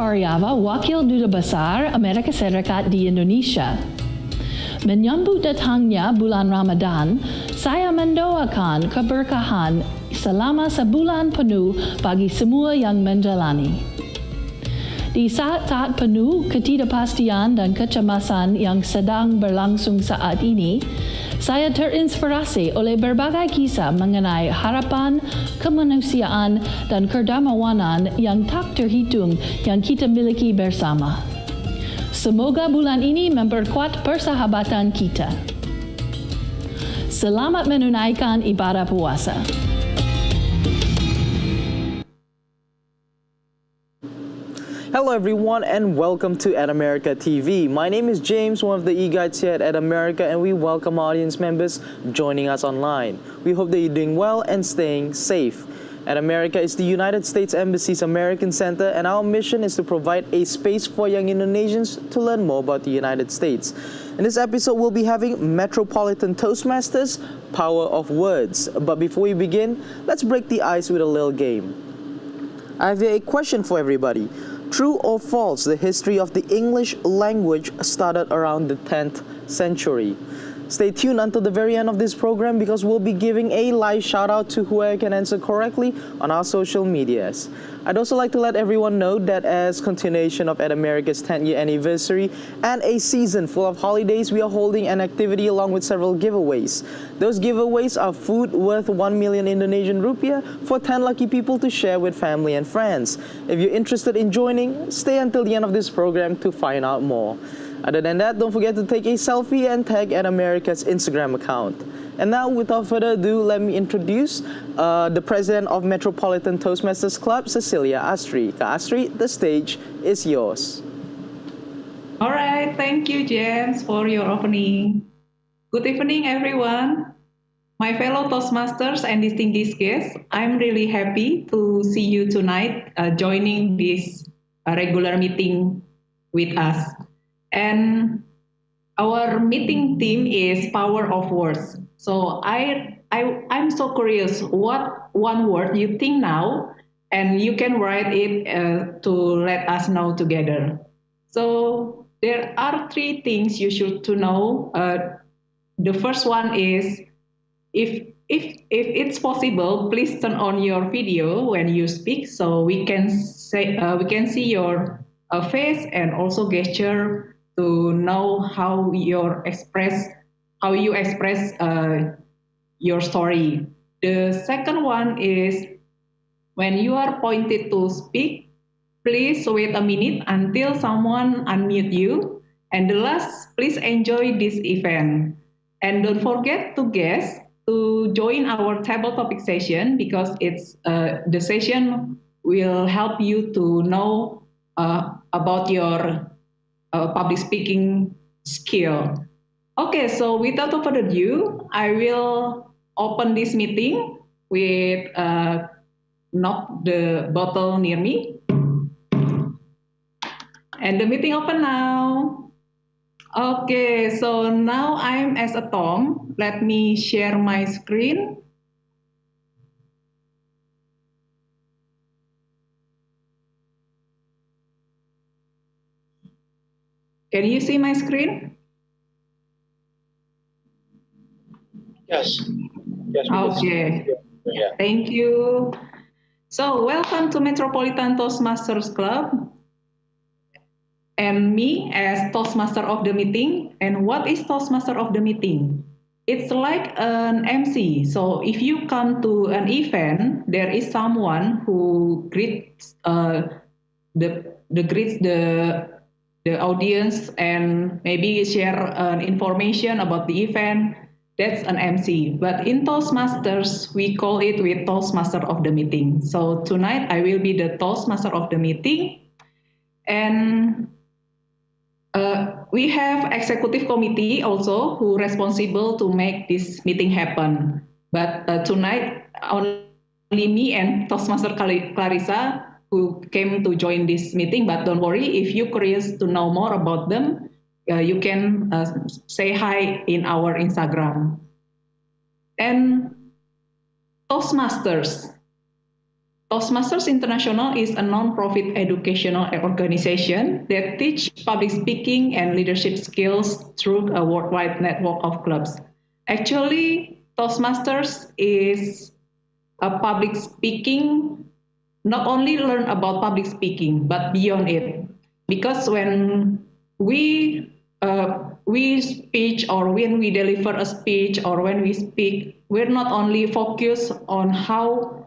Aryava, Wakil Duta Besar Amerika Serikat di Indonesia. Menyambut datangnya bulan Ramadan, saya mendoakan keberkahan selama sebulan penuh bagi semua yang menjalani. Di saat-saat penuh ketidakpastian dan kecemasan yang sedang berlangsung saat ini, saya terinspirasi oleh berbagai kisah mengenai harapan, kemanusiaan, dan kedermawanan yang tak terhitung yang kita miliki bersama. Semoga bulan ini memperkuat persahabatan kita. Selamat menunaikan ibadah puasa. Hello everyone and welcome to At America TV. My name is James, one of the e-guides here at America, and we welcome audience members joining us online. We hope that you're doing well and staying safe. At America is the United States Embassy's American Center, and our mission is to provide a space for young Indonesians to learn more about the United States. In this episode, we'll be having Metropolitan Toastmasters, Power of Words. But before we begin, let's break the ice with a little game. I have a question for everybody. True or false, the history of the English language started around the 10th century? Stay tuned until the very end of this program because we'll be giving a live shout out to whoever can answer correctly on our social medias. I'd also like to let everyone know that as continuation of At America's 10th year anniversary and a season full of holidays, we are holding an activity along with several giveaways. Those giveaways are food worth 1 million Indonesian rupiah for 10 lucky people to share with family and friends. If you're interested in joining, stay until the end of this program to find out more. Other than that, don't forget to take a selfie and tag At America's Instagram account. And now, without further ado, let me introduce the president of Metropolitan Toastmasters Club, Cecilia Astri. Astri, the stage is yours. All right, thank you, James, for your opening. Good evening, everyone. My fellow Toastmasters and distinguished guests, I'm really happy to see you tonight joining this regular meeting with us. And our meeting theme is Power of Words. So I'm so curious what one word you think now, and you can write it to let us know together. So there are three things you should to know. The first one is if it's possible, please turn on your video when you speak so we can see your face and also gesture to know how you express your story. The second one is when you are pointed to speak, please wait a minute until someone unmute you. And the last, please enjoy this event. And don't forget to guess to join our table topic session because it's the session will help you to know about your public speaking skill. Okay, so without further ado, I will open this meeting with knock the bottle near me. And the meeting open now. Okay, so now I'm as a Tom. Let me share my screen. Can you see my screen? Yes. Yes. Okay. Yeah. Thank you. So welcome to Metropolitan Toastmasters Club. And me as Toastmaster of the meeting. And what is Toastmaster of the meeting? It's like an MC. So if you come to an event, there is someone who greets the audience and maybe share information about the event. That's an MC. But in Toastmasters, we call it with Toastmaster of the meeting. So tonight I will be the Toastmaster of the meeting. And we have executive committee also who responsible to make this meeting happen. But tonight only me and Toastmaster Clarissa who came to join this meeting. But don't worry, if you're curious to know more about them, you can say hi in our Instagram. And Toastmasters, Toastmasters International is a non-profit educational organization that teach public speaking and leadership skills through a worldwide network of clubs. Actually, Toastmasters is a public speaking, not only learn about public speaking, but beyond it. Because when we speak or when we deliver a speech or when we speak, we're not only focused on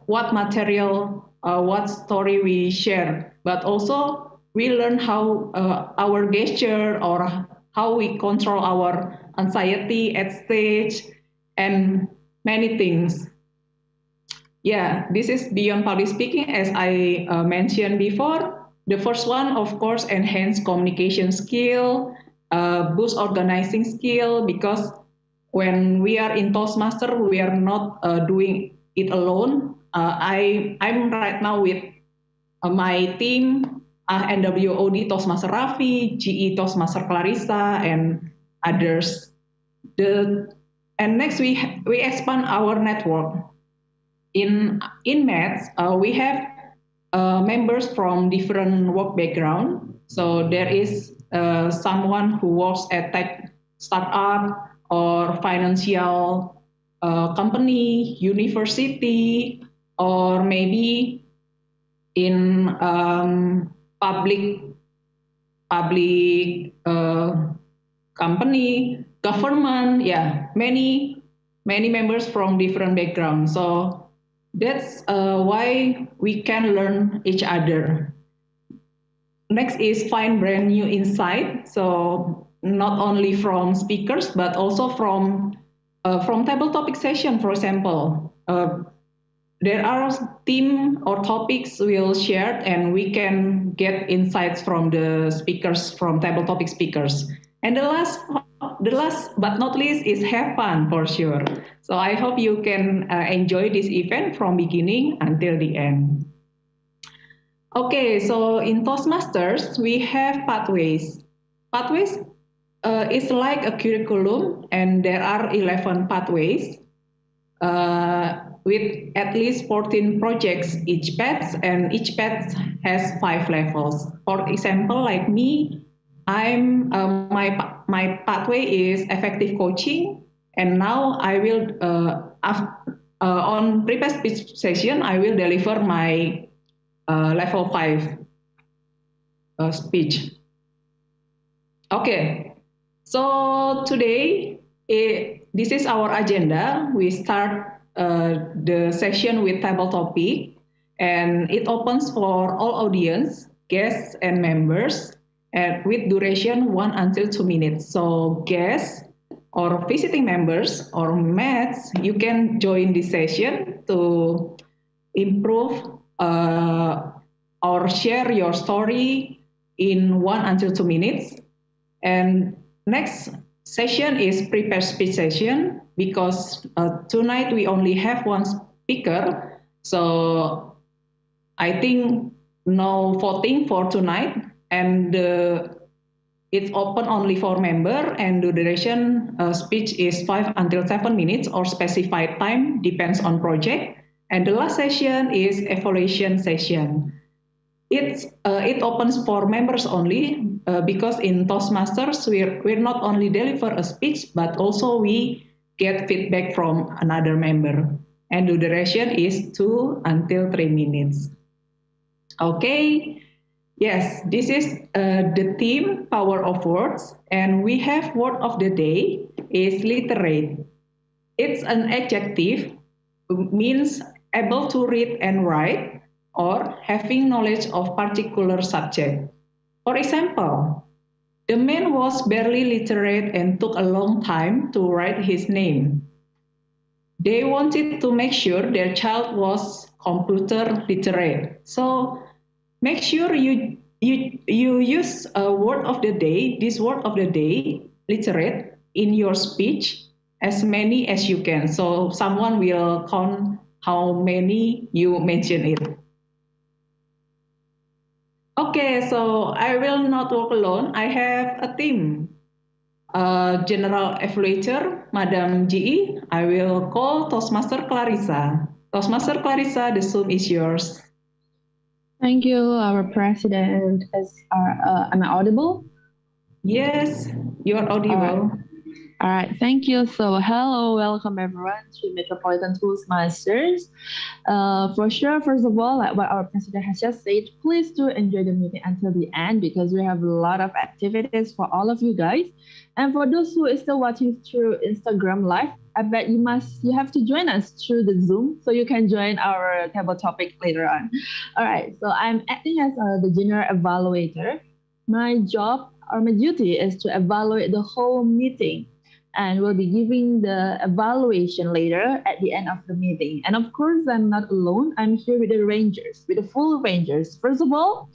what material, what story we share, but also we learn how our gesture or how we control our anxiety at stage and many things. Yeah, this is beyond public speaking, as I mentioned before. The first one, of course, enhance communication skill, boost organizing skill, because when we are in Toastmaster, we are not doing it alone. I'm right now with my team, NWOD Toastmaster Raffi, GE Toastmaster Clarissa, and others. And next, we expand our network. In Maths, we have members from different work background. So there is someone who works at tech startup or financial company, university, or maybe in public company, government. Yeah, many members from different backgrounds. So that's why we can learn each other. Next is find brand new insight. So not only from speakers, but also from table topic session, for example. There are theme or topics we'll share, and we can get insights from the speakers, from table topic speakers. And the last but not least is have fun, for sure. So I hope you can enjoy this event from beginning until the end. Okay, so in Toastmasters, we have pathways. Pathways is like a curriculum, and there are 11 pathways with at least 14 projects each path, and each path has 5 levels. For example, like me, I'm my pathway is effective coaching, and now I will on prepared speech session I will deliver my level 5 speech. Okay, so today this is our agenda. We start the session with table topic, and it opens for all audience, guests, and members, and with duration 1 until 2 minutes. So guests or visiting members or mates, you can join this session to improve or share your story in 1 until 2 minutes. And next session is prepared speech session, because tonight we only have one speaker. So I think no voting for tonight, and it's open only for member, and the duration speech is 5 until 7 minutes or specified time, depends on project. And the last session is evaluation session. It opens for members only, because in Toastmasters we're not only deliver a speech, but also we get feedback from another member. And the duration is 2 until 3 minutes. Okay. Yes, this is the theme, Power of Words, and we have word of the day is literate. It's an adjective, means able to read and write, or having knowledge of particular subject. For example, the man was barely literate and took a long time to write his name. They wanted to make sure their child was computer literate. So make sure you use a word of the day, this word of the day, literate, in your speech, as many as you can. So someone will count how many you mention it. Okay, so I will not work alone. I have a team. General Evaluator, Madam GE. I will call Toastmaster Clarissa. Toastmaster Clarissa, the Zoom is yours. Thank you, our president. Am I audible? Yes, you are audible. All right, thank you. So, hello, welcome everyone to Metropolitan Toastmasters. For sure, first of all, like what our president has just said, please do enjoy the meeting until the end because we have a lot of activities for all of you guys. And for those who is still watching through Instagram Live, I bet you have to join us through the Zoom so you can join our table topic later on. All right, so I'm acting as the general evaluator. My job or my duty is to evaluate the whole meeting and we'll be giving the evaluation later at the end of the meeting. And of course, I'm not alone. I'm here with the Rangers, with the full Rangers. First of all,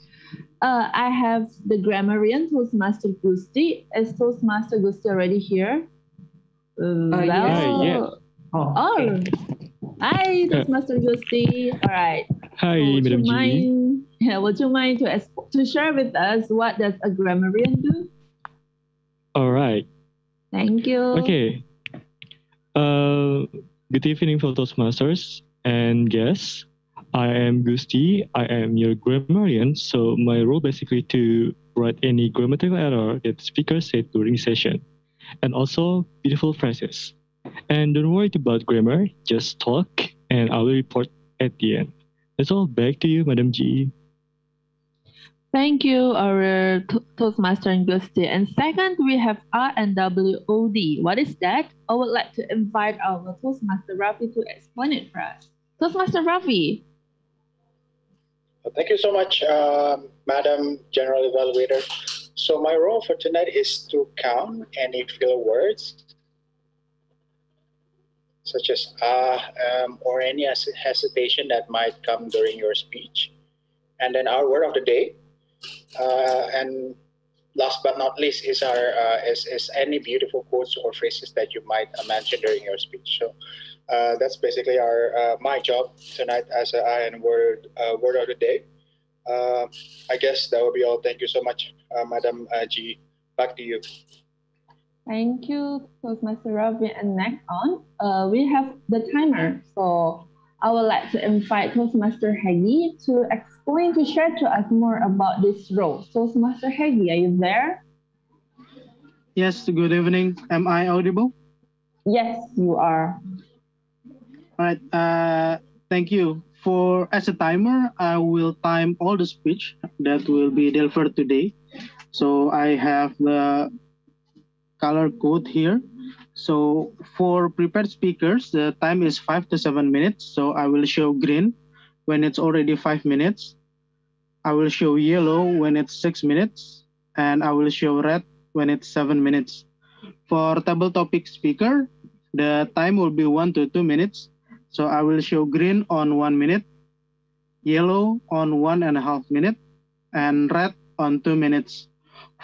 I have the grammarian Toastmaster Gusti. Is Toastmaster Gusti already here? Yes. Oh, hi, Toastmaster Gusti. All right. Hi, Madam G. Would you mind to share with us what does a grammarian do? All right. Thank you. Okay. Good evening, for Toastmasters and guests. I am Gusti. I am your grammarian. So my role basically to write any grammatical error that the speaker said during session, and also beautiful phrases. And don't worry about grammar. Just talk, and I will report at the end. That's all. Back to you, Madam G. Thank you, our Toastmaster and Gusti. And second, we have RNWOD. What is that? I would like to invite our Toastmaster Rafi to explain it for us. Toastmaster Rafi. Thank you so much, Madam General Evaluator. So my role for tonight is to count any filler words, such as or any hesitation that might come during your speech. And then our word of the day. And last but not least is our is any beautiful quotes or phrases that you might mention during your speech. So that's basically our my job tonight as an word of the day. I guess that will be all. Thank you so much, Madam G. Back to you. Thank you, Toastmaster Ravi. And next on, we have the timer. So I would like to invite Toastmaster Hegi to explain, to share to us more about this role. Toastmaster Hegi, are you there? Yes, good evening. Am I audible? Yes, you are. All right. Thank you. As a timer, I will time all the speech that will be delivered today. So I have the color code here. So for prepared speakers, the time is 5 to 7 minutes. So I will show green when it's already 5 minutes. I will show yellow when it's 6 minutes. And I will show red when it's 7 minutes. For table topic speaker, the time will be 1 to 2 minutes. So I will show green on 1 minute, yellow on 1.5 minutes, and red on 2 minutes.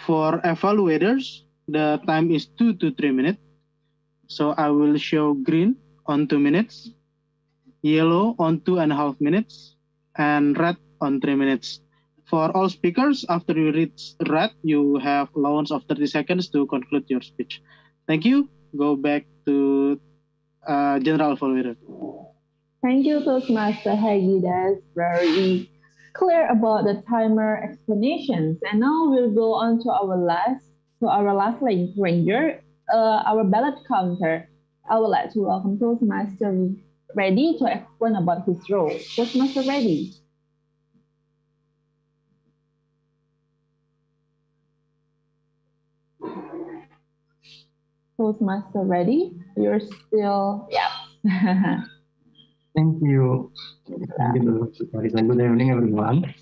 For evaluators, the time is 2 to 3 minutes. So I will show green on 2 minutes, yellow on 2.5 minutes, and red on 3 minutes. For all speakers, after you reach red, you have allowance of 30 seconds to conclude your speech. Thank you. Go back to General Evaluator. Thank you, Toastmaster Hegi. That's very clear about the timer explanations. And now we'll go on to our last ranger, our ballot counter. I would like to welcome Toastmaster Reddy to explain about his role. Toastmaster Reddy. Toastmaster Reddy, you're still, yeah. Thank you. Thank you, Dr. Good evening, everyone.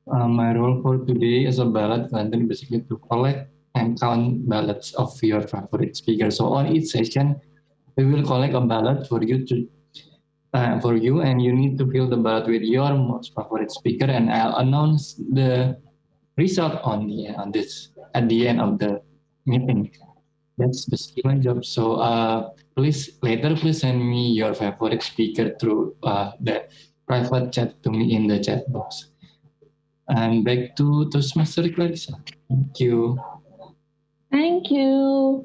My role for today as a ballot counter is basically to collect and count ballots of your favorite speaker. So on each session, we will collect a ballot for you and you need to fill the ballot with your most favorite speaker, and I'll announce the result at the end of the meeting. That's basically my job. So please send me your favorite speaker through the private chat to me in the chat box. And back to Toastmaster Clarissa. Thank you. Thank you.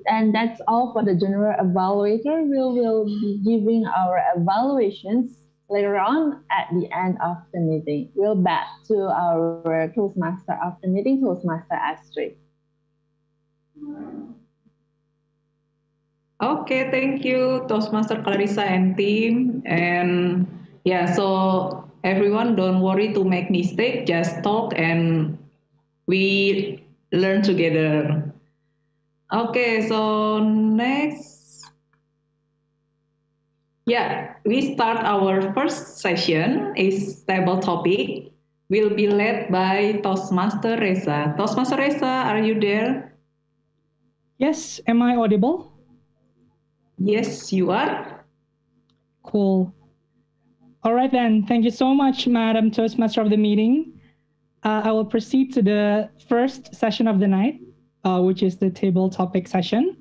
And that's all for the general evaluator. We will be giving our evaluations later on at the end of the meeting. We'll back to our Toastmaster of the meeting, Toastmaster Astrid. Okay, thank you, Toastmaster Clarissa and team. And yeah, so everyone, don't worry to make mistake. Just talk and we learn together. Okay, so next. Yeah, we start our first session is table topic. Will be led by Toastmaster Reza. Toastmaster Reza, are you there? Yes, am I audible? Yes, you are. Cool. All right then, thank you so much, Madam Toastmaster of the meeting. I will proceed to the first session of the night, which is the table topic session.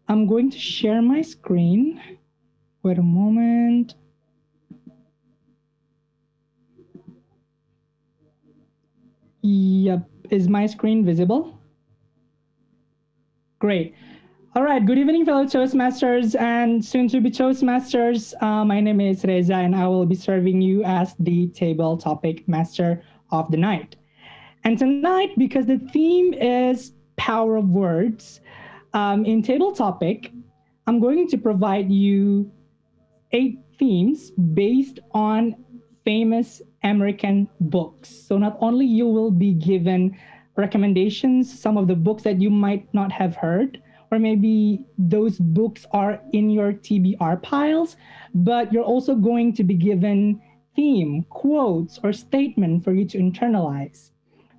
I'm going to share my screen. Wait a moment. Yep, is my screen visible? Great. All right, good evening, fellow Toastmasters and soon-to-be Toastmasters. My name is Reza, and I will be serving you as the table topic master of the night. And tonight, because the theme is power of words, in table topic, I'm going to provide you 8 themes based on famous American books. So not only you will be given recommendations, some of the books that you might not have heard, or maybe those books are in your TBR piles, but you're also going to be given theme, quotes, or statement for you to internalize.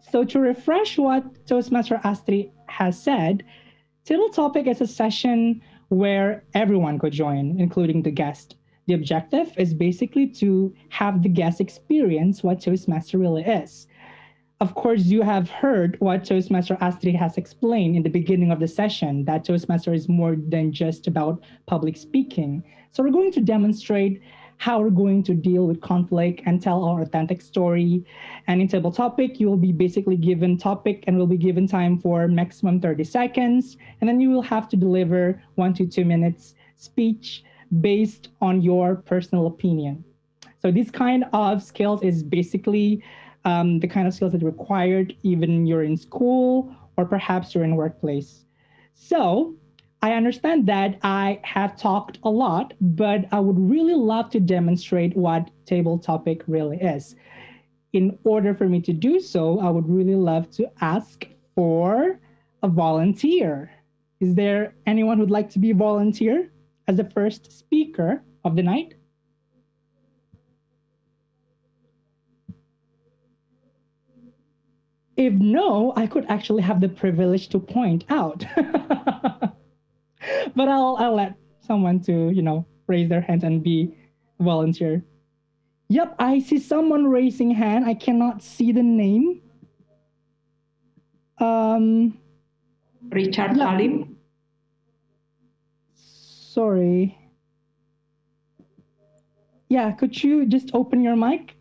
So to refresh what Toastmaster Astrid has said, table topic is a session where everyone could join, including the guest. The objective is basically to have the guest experience what Toastmaster really is. Of course, you have heard what Toastmaster Astrid has explained in the beginning of the session, that Toastmaster is more than just about public speaking. So we're going to demonstrate how we're going to deal with conflict and tell our authentic story. And in table topic, you will be basically given topic and will be given time for maximum 30 seconds. And then you will have to deliver 1 to 2 minutes speech based on your personal opinion. So this kind of skills is basically the kind of skills that are required even you're in school or perhaps you're in workplace. So I understand that I have talked a lot, but I would really love to demonstrate what table topic really is. In order for me to do so, I would really love to ask for a volunteer. Is there anyone who'd like to be a volunteer as the first speaker of the night? If no, I could actually have the privilege to point out. But I'll let someone to, raise their hand and be a volunteer. Yep, I see someone raising hand. I cannot see the name. Richard Halim. Sorry. Yeah, could you just open your mic?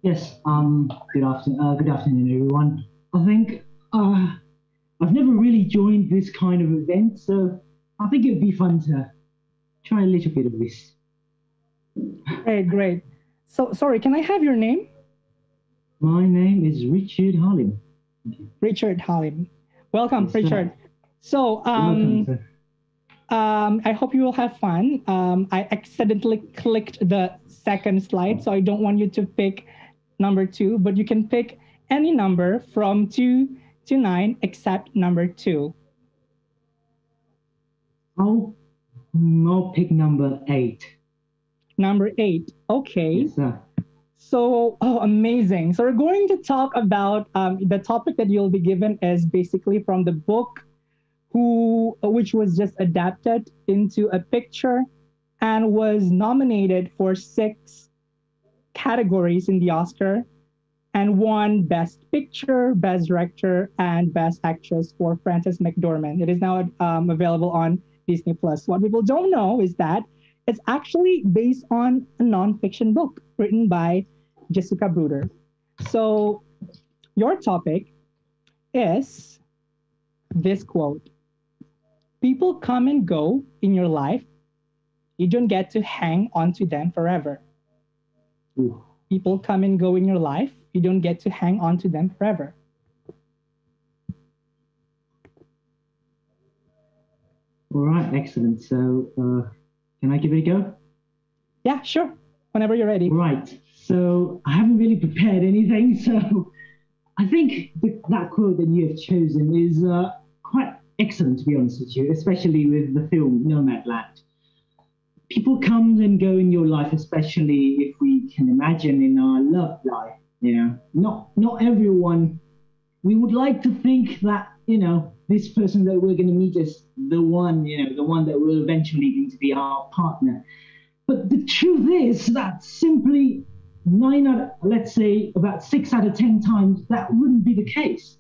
Yes, good afternoon, everyone. I think I've never really joined this kind of event, so I think it would be fun to try a little bit of this. Great. So, sorry, can I have your name? My name is Richard Halim. Richard Halim. Welcome, Yes, Richard. So, Welcome, sir. I hope you will have fun. I accidentally clicked the second slide, so I don't want you to pick number 2, but you can pick any number from 2 to 9 except number 2. I'll pick number 8. Number 8. Okay. Yes, sir. So, amazing. So we're going to talk about the topic that you'll be given is basically from the book which was just adapted into a picture and was nominated for 6 categories in the Oscar and won Best Picture, Best Director, and Best Actress for Frances McDormand. It is now available on Disney+. What people don't know is that it's actually based on a nonfiction book written by Jessica Bruder. So your topic is this quote: "People come and go in your life, You don't get to hang on to them forever. Ooh. People come and go in your life. You don't get to hang on to them forever. All right, excellent. So, can I give it a go? Yeah, sure. Whenever you're ready. Right. So, I haven't really prepared anything. So, I think that quote that you have chosen is quite excellent, to be honest with you, especially with the film Nomadland. People come and go in your life, especially if we can imagine in our love life. Not everyone. We would like to think that this person that we're going to meet is the one, the one that will eventually going to be our partner. But the truth is that simply let's say about 6 out of 10 times that wouldn't be the case,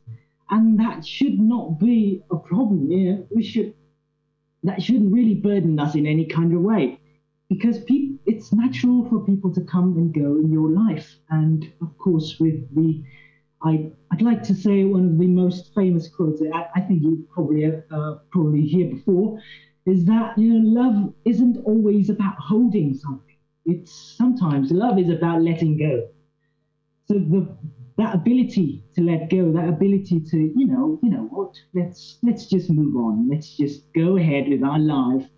and that should not be a problem. That shouldn't really burden us in any kind of way, because it's natural for people to come and go in your life. And of course, I'd like to say one of the most famous quotes that I think you probably hear before is that love isn't always about holding something. It's sometimes love is about letting go. So that ability to let go, that ability to what, let's just move on. Let's just go ahead with our life.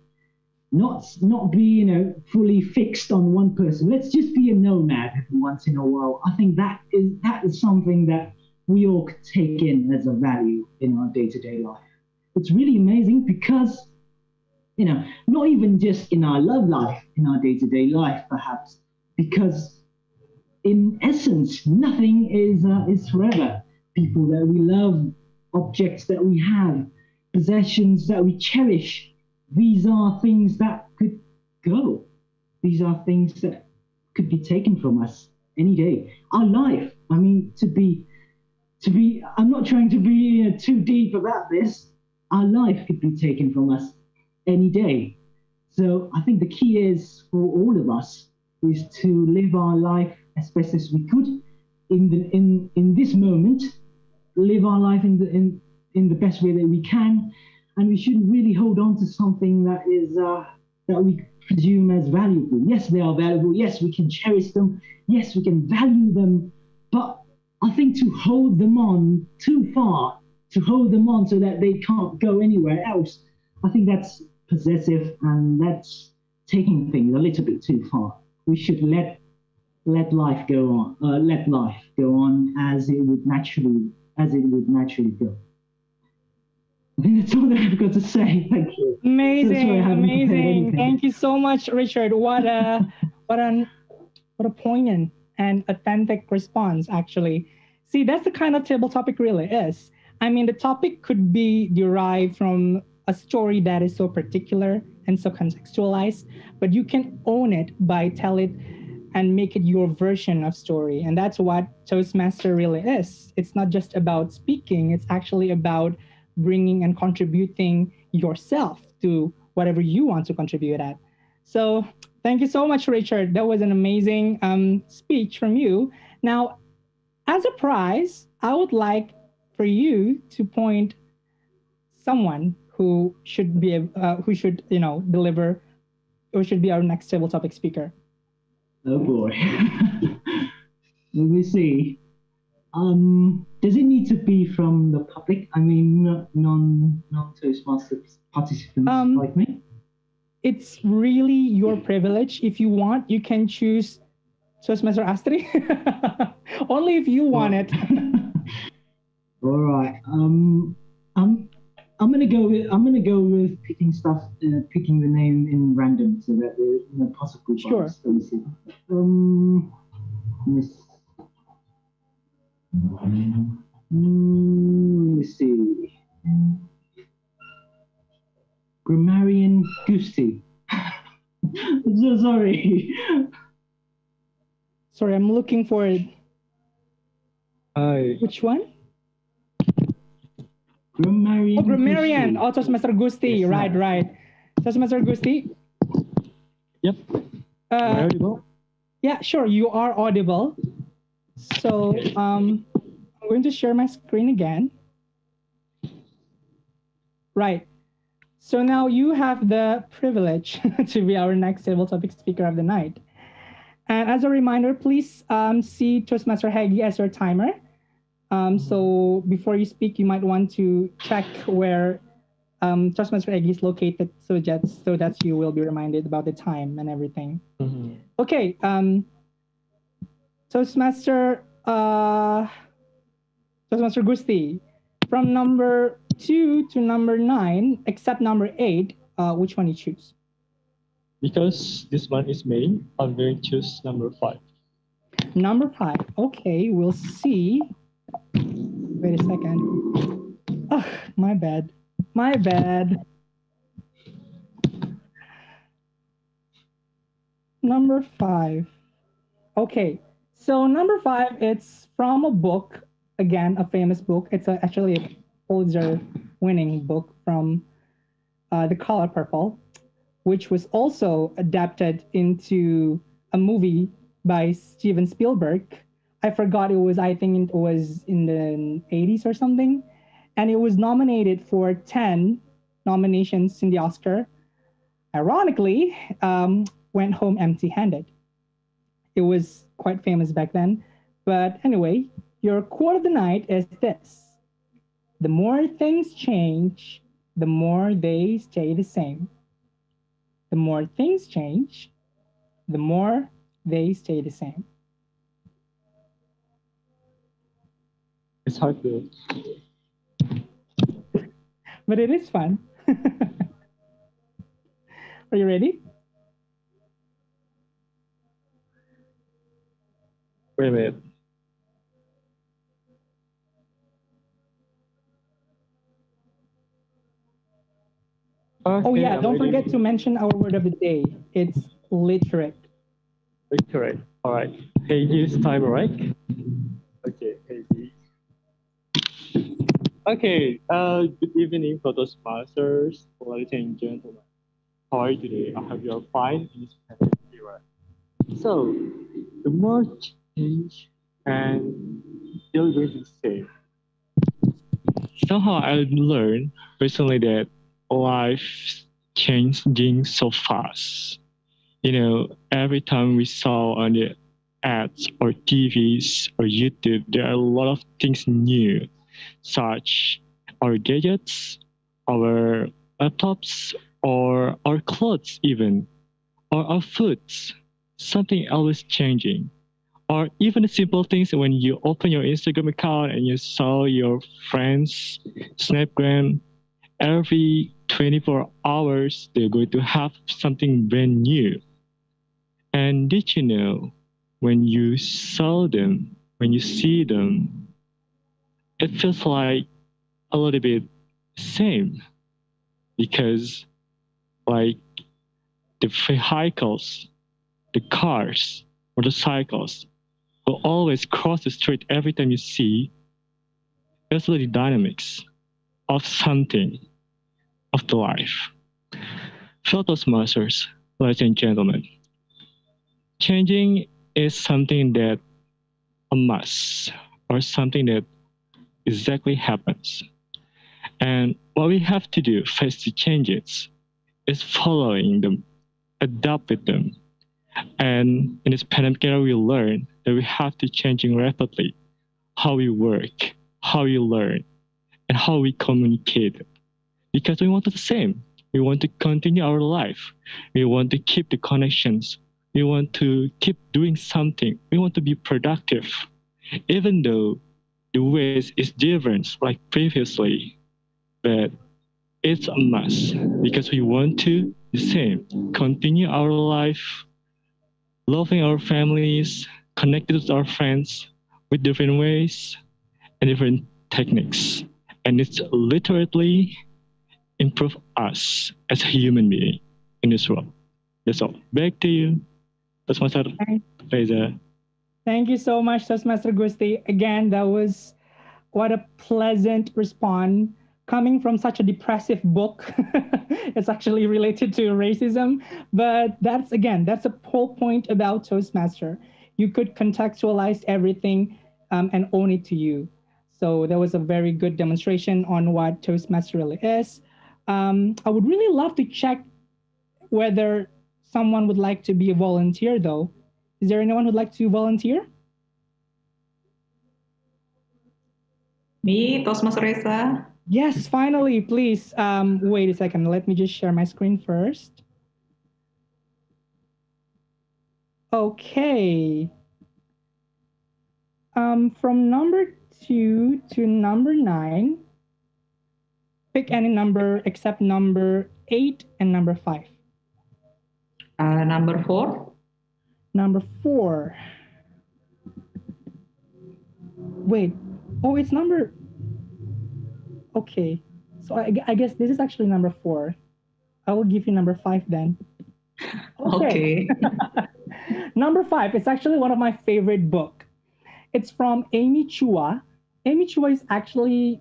Not be fully fixed on one person. Let's just be a nomad every once in a while. I think that is something that we all could take in as a value in our day-to-day life. It's really amazing because not even just in our love life, in our day-to-day life perhaps, because in essence nothing is forever. People that we love, objects that we have, possessions that we cherish, these are things that could go. These are things that could be taken from us any day. Our life, I mean, to be, I'm not trying to be too deep about this. Our life could be taken from us any day. So I think the key is for all of us is to live our life as best as we could in this moment, live our life in the best way that we can. And we shouldn't really hold on to something that is that we presume as valuable. Yes, they are valuable. Yes, we can cherish them. Yes, we can value them. But I think to hold them on too far, to hold them on so that they can't go anywhere else, I think that's possessive and that's taking things a little bit too far. We should let life go on. Let life go on as it would naturally go. I think that's all that I've got to say. Thank you. Amazing. Thank you so much, Richard. What a poignant and authentic response, actually. See, that's the kind of table topic really is. I mean, the topic could be derived from a story that is so particular and so contextualized, but you can own it by tell it and make it your version of story. And that's what Toastmaster really is. It's not just about speaking, it's actually about bringing and contributing yourself to whatever you want to contribute at. So thank you so much, Richard. That was an amazing speech from you. Now, as a prize, I would like for you to point someone who should be deliver or should be our next table topic speaker. Oh boy. Let me see. Does it need to be from the public? I mean, non-Toastmasters participants like me? It's really your privilege. If you want, you can choose Toastmaster Astri. Only if you want it. All right. I'm gonna go with picking the name in random so that there's no possible bias. Sure. Let me see. Let me see. Grammarian Gusti. I'm so sorry. Sorry, I'm looking for it. Which one? Grammarian. Oh, Grammarian. Gusti. Oh, Toastmaster Gusti. Yes, right. Toastmaster Gusti. Yep. Am I audible? Yeah, sure. You are audible. So I'm going to share my screen again. Right. So now you have the privilege to be our next table topic speaker of the night. And as a reminder, please see Toastmaster Heggie as your timer. So before you speak, you might want to check where Toastmaster Heggie is located, so that you will be reminded about the time and everything. Okay, Toastmaster Gusti, from number 2 to number 9, except number 8, which one you choose? Because this month is May, I'm going to choose number 5. Number 5. Okay, we'll see. Wait a second. Oh, my bad. My bad. Number 5. Okay, so number 5, it's from a book, again, a famous book. It's actually a Pulitzer-winning book from The Color Purple, which was also adapted into a movie by Steven Spielberg. I forgot I think it was in the 80s or something. And it was nominated for 10 nominations in the Oscar. Ironically, went home empty-handed. It was quite famous back then. But anyway, your quote of the night is this: the more things change, the more they stay the same. The more things change, the more they stay the same. It's hard to. But it is fun. Are you ready? Wait a minute. Okay, Oh yeah, I'm don't ready. forget to mention our word of the day. It's literate. Literate. All right. Heggie is time, right? Okay, Heggie. Okay. Good evening, Toastmasters, ladies and gentlemen. How are you today? I hope you are fine in this pandemic era. So, the more change and still going to the same. Somehow I learned recently that life changing so fast. You know, every time we saw on the ads or TVs or YouTube, there are a lot of things new, such our gadgets, our laptops, or our clothes even, or our foods. Something always changing. Or even the simple things when you open your Instagram account and you saw your friends Snapgram, every 24 hours they're going to have something brand new. And did you know, when you saw them, when you see them, it feels like a little bit same, because like the vehicles, the cars, motorcycles will always cross the street every time you see. It's the dynamics of something, of the life. Toastmasters, ladies and gentlemen, changing is something that a must, or something that exactly happens. And what we have to do face the changes is following them, adapt with them. And in this pandemic era, we learn that we have to changing rapidly how we work, how we learn, and how we communicate. Because we want the same. We want to continue our life. We want to keep the connections. We want to keep doing something. We want to be productive. Even though the ways is different like previously, but it's a must because we want to the same, continue our life, loving our families, connected with our friends with different ways and different techniques. And it's literally improve us as a human being in this world. That's all. Back to you, Toastmaster Reza. Thank you so much, Toastmaster Gusti. Again, that was what a pleasant response coming from such a depressive book. It's actually related to racism, but that's the whole point about Toastmaster. You could contextualize everything and own it to you. So that was a very good demonstration on what Toastmaster really is. I would really love to check whether someone would like to be a volunteer, though. Is there anyone who'd like to volunteer? Me, Toastmaster Reza. Yes, finally, please. Wait a second. Let me just share my screen first. Okay. From number 2 to number 9, pick any number except number 8 and number 5. Number 4. Number 4. Wait. Oh, it's number... Okay. So I guess this is actually number 4. I will give you number 5 then. Okay. Number 5. It's actually one of my favorite book. It's from Amy Chua. Amy Chua is actually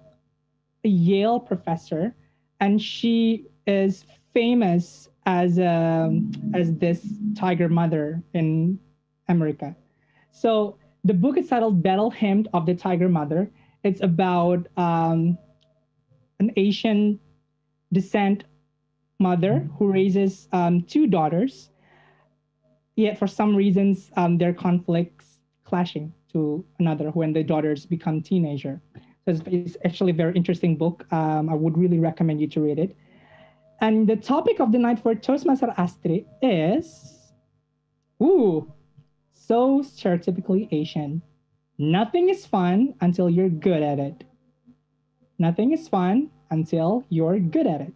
a Yale professor, and she is famous as this tiger mother in America. So the book is titled Battle Hymn of the Tiger Mother. It's about an Asian descent mother who raises 2 daughters, yet for some reasons their conflicts clashing to another when the daughters become teenager. So it's actually a very interesting book. I would really recommend you to read it. And the topic of the night for Toastmaster Astrid is, so stereotypically Asian. Nothing is fun until you're good at it. Nothing is fun until you're good at it.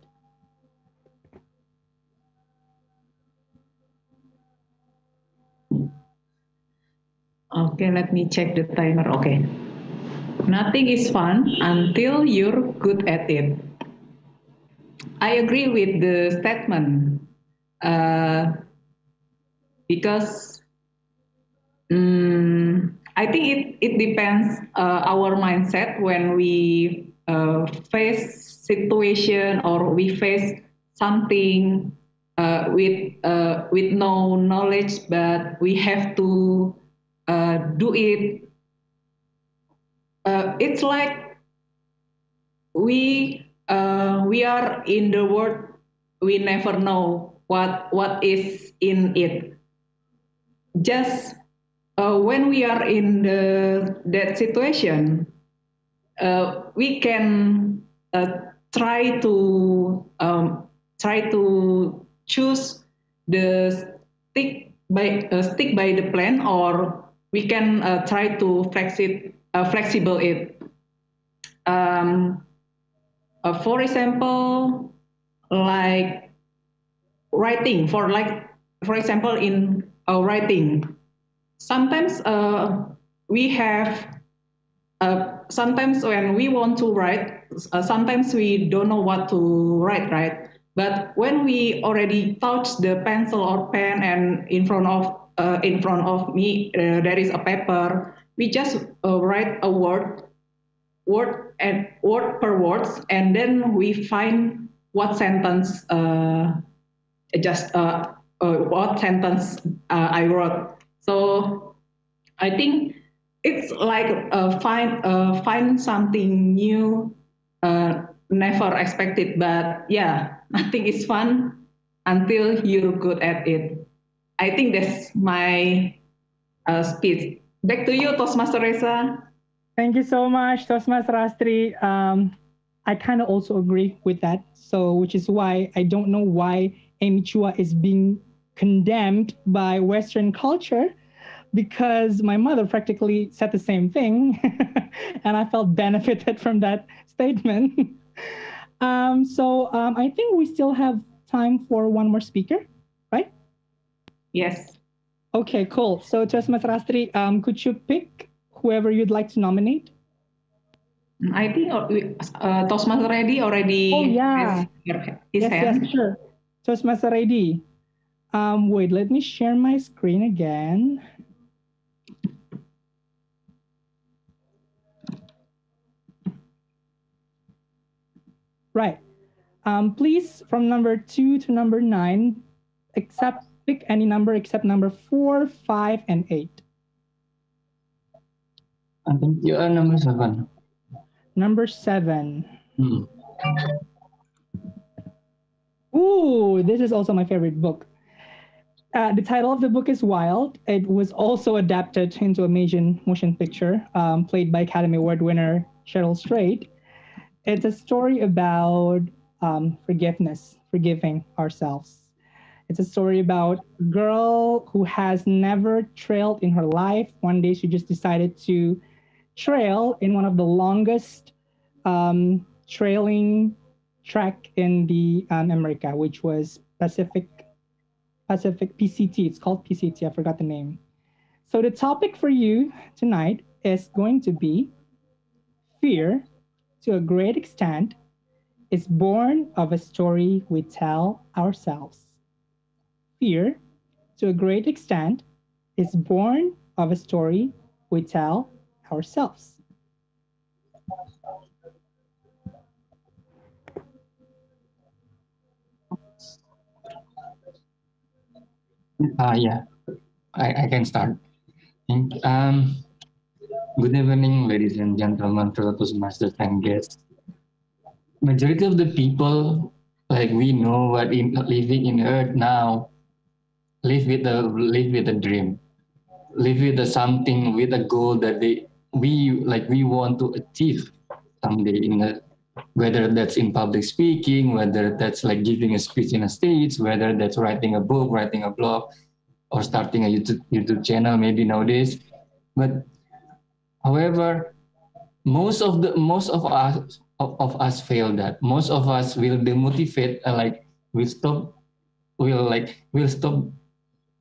Okay, let me check the timer. Okay. Nothing is fun until you're good at it. I agree with the statement because I think it depends our mindset when we face situation or we face something with no knowledge, but we have to do it. It's like we are in the world, we never know what is in it. Just when we are in that situation, we can try to choose the stick by the plan, or we can try to flexible it. For example, like writing. For example, in writing, sometimes we have. Sometimes when we want to write, sometimes we don't know what to write, right? But when we already touch the pencil or pen, and in front of me there is a paper, we just write a word per words, and then we find what sentence I wrote. So I think it's like find something new, never expected. But yeah, nothing is fun until you're good at it. I think that's my speech. Back to you, Toastmaster Reza. Thank you so much, Toastmaster Astrid. I kind of also agree with that. So, which is why I don't know why Amy Chua is being condemned by Western culture, because my mother practically said the same thing, and I felt benefited from that statement. I think we still have time for one more speaker, right? Yes. Okay, cool. So, Toastmaster Astrid, could you pick whoever you'd like to nominate? I think Toastmaster Reddy already has his hand. Yes, sure. Toastmaster Reddy. Wait, let me share my screen again. Right. Please, from number 2 to number 9, pick any number except number 4, 5, and 8. I think you are number 7. Number 7. this is also my favorite book. The title of the book is Wild. It was also adapted into a motion picture played by Academy Award winner Cheryl Strait. It's a story about forgiveness, forgiving ourselves. It's a story about a girl who has never trailed in her life. One day she just decided to trail in one of the longest trailing track in the America, which was Pacific PCT. It's called PCT. I forgot the name. So the topic for you tonight is going to be fear, to a great extent, is born of a story we tell ourselves. Fear, to a great extent, is born of a story we tell ourselves. Yeah, I can start. Good evening, ladies and gentlemen, fellow Toastmasters and guests. Majority of the people, like we know what living in Earth now, live with a dream, live with a something, with a goal that we want to achieve someday in a, whether that's in public speaking, whether that's like giving a speech in a stage, whether that's writing a book, writing a blog, or starting a YouTube channel maybe nowadays. But however, most of us fail that. Most of us will demotivate, we'll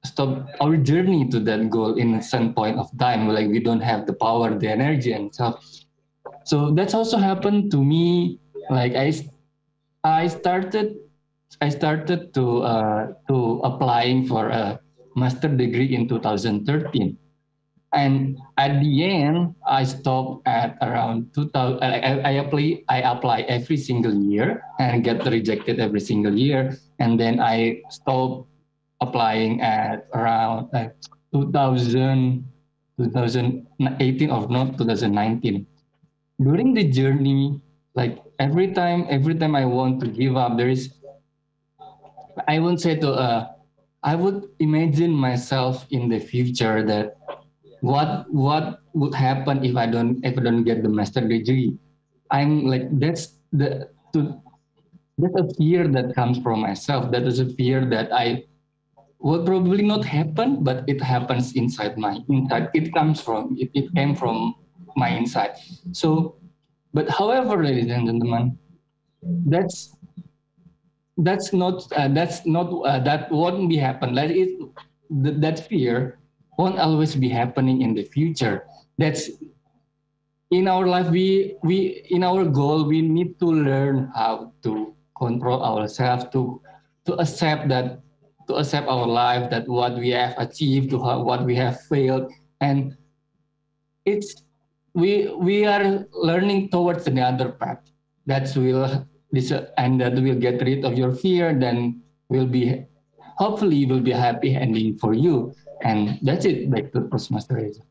stop our journey to that goal in some point of time. Like we don't have the power, the energy, and stuff. So that's also happened to me. Like I started to applying for a master degree in 2013. And at the end, I stopped at around 2000. I apply every single year and get rejected every single year. And then I stopped applying at around 2018 or not 2019. During the journey, like every time I want to give up, I won't say to I would imagine myself in the future that what would happen if I don't get the master degree. I'm like that's a fear that comes from myself. That is a fear that I will probably not happen, but it happens inside my inside. It came from my inside. So, but however, ladies and gentlemen, that's that won't be happen. That fear won't always be happening in the future. That's in our life. We in our goal we need to learn how to control ourselves, to accept that, to accept our life, that what we have achieved, what we have failed, and it's we are learning towards another path that will and that will get rid of your fear. Then will be hopefully will be a happy ending for you. And that's it. Back to Toastmaster Reza.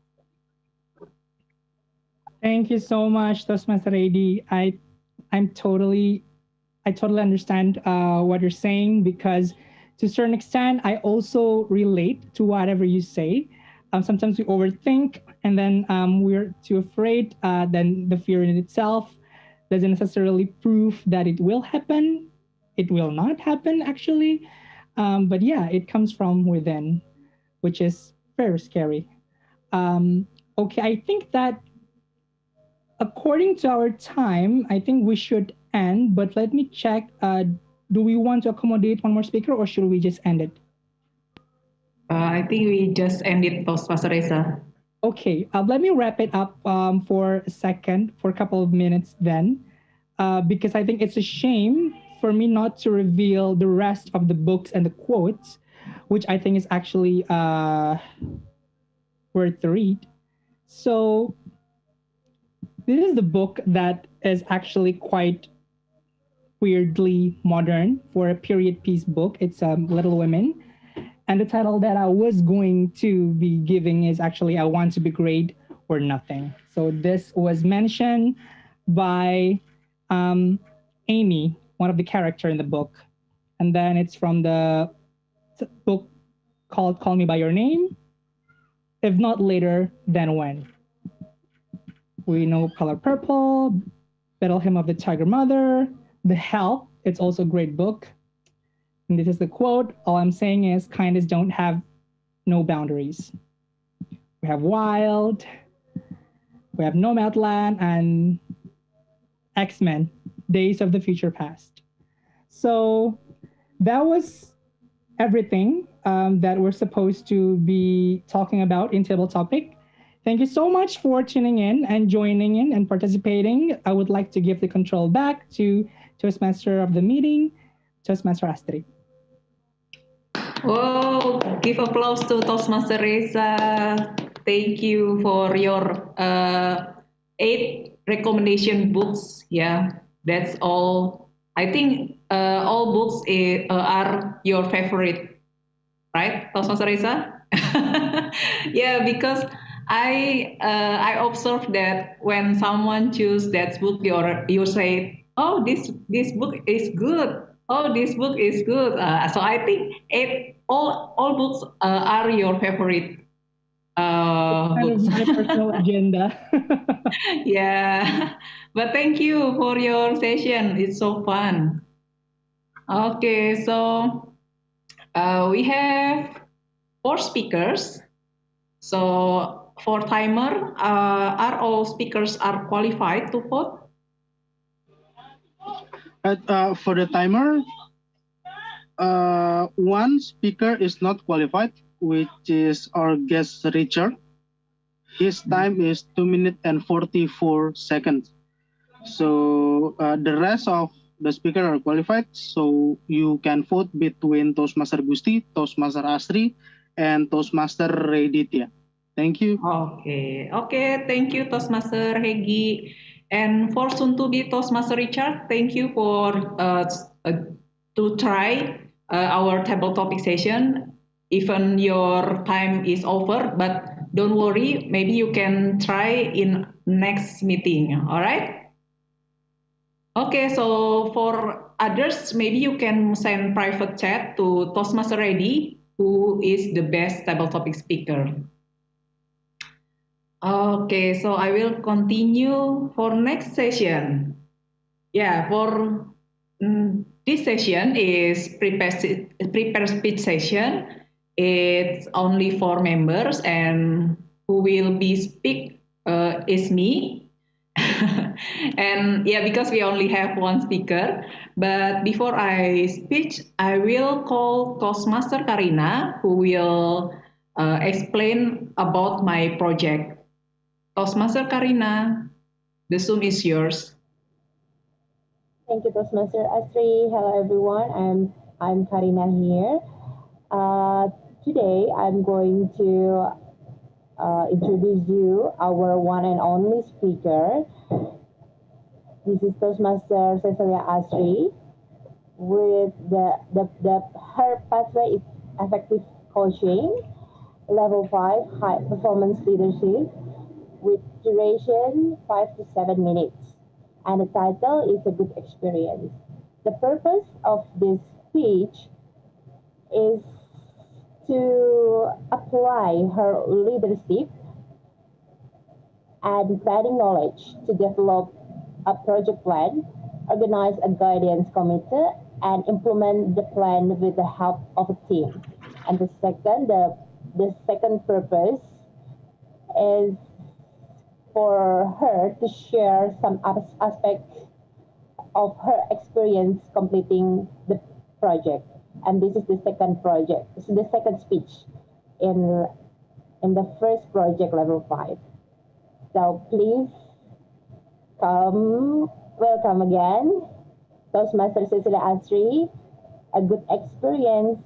Thank you so much, Toastmaster AD. I totally understand what you're saying, because to a certain extent, I also relate to whatever you say. Sometimes we overthink, and then we're too afraid. Then the fear in itself doesn't necessarily prove that it will happen. It will not happen, actually. But yeah, it comes from within, which is very scary. Okay, I think that according to our time, I think we should end, but let me check. Do we want to accommodate one more speaker, or should we just end it? I think we just end it, Toastmaster Reza. Okay, let me wrap it up for a second, for a couple of minutes then, because I think it's a shame for me not to reveal the rest of the books and the quotes, which I think is actually worth to read. So this is the book that is actually quite weirdly modern for a period piece book. It's Little Women. And the title that I was going to be giving is actually I Want to Be Great or Nothing. So this was mentioned by Amy, one of the characters in the book. And then it's from the book called Call Me By Your Name. If not later, then when? We know Color Purple, Battle Hymn of the Tiger Mother, The Help. It's also a great book. And this is the quote. All I'm saying is kindness don't have no boundaries. We have Wild, we have Nomadland, and X-Men, Days of the Future Past. So that was everything that we're supposed to be talking about in Table Topic. Thank you so much for tuning in and joining in and participating. I would like to give the control back to Toastmaster of the meeting, Toastmaster Astrid. Whoa, give applause to Toastmaster Reza. Thank you for your 8 recommendation books. Yeah, that's all. I think all books are your favorite, right, Toastmaster Reza? Yeah, because I observed that when someone choose that book, you say, oh, this book is good. Oh, this book is good. So I think all books are your favorite Kind of books. my personal agenda. Yeah, but thank you for your session. It's so fun. Okay, so we have 4 speakers. So for timer, are all speakers are qualified to vote? For the timer, one speaker is not qualified, which is our guest Richard. His time is 2 minutes and 44 seconds. So the rest of the speakers are qualified. So you can vote between Toastmaster Gusti, Toastmaster Astri, and Toastmaster Reditya. Thank you. Okay. Thank you, Toastmaster Hegi. And for soon to be Toastmaster Richard, thank you for to try our table topic session. Even your time is over, but don't worry, maybe you can try in next meeting. All right. Okay, so for others, maybe you can send private chat to Toastmaster Ready, who is the best table topic speaker. Okay, so I will continue for next session. Yeah, for this session is prepare speech session. It's only for members, and who will be speak is me. And yeah, because we only have one speaker. But before I speak, I will call Toastmaster Karina, who will explain about my project. Toastmaster Karina, the Zoom is yours. Thank you, Toastmaster Astri. Hello, everyone. I'm Karina here. Today, I'm going to introduce you our one and only speaker. This is Toastmaster Cecilia Astri. With her pathway is effective coaching, level 5 high performance leadership, with duration 5 to 7 minutes. And the title is A Good Experience. The purpose of this speech is to apply her leadership and planning knowledge to develop a project plan, organize a guidance committee, and implement the plan with the help of a team. And the second purpose is for her to share some aspects of her experience completing the project. And this is the second project. This is the second speech in the first project, level 5. So please welcome again, Toastmaster Cecilia Astri. A good experience,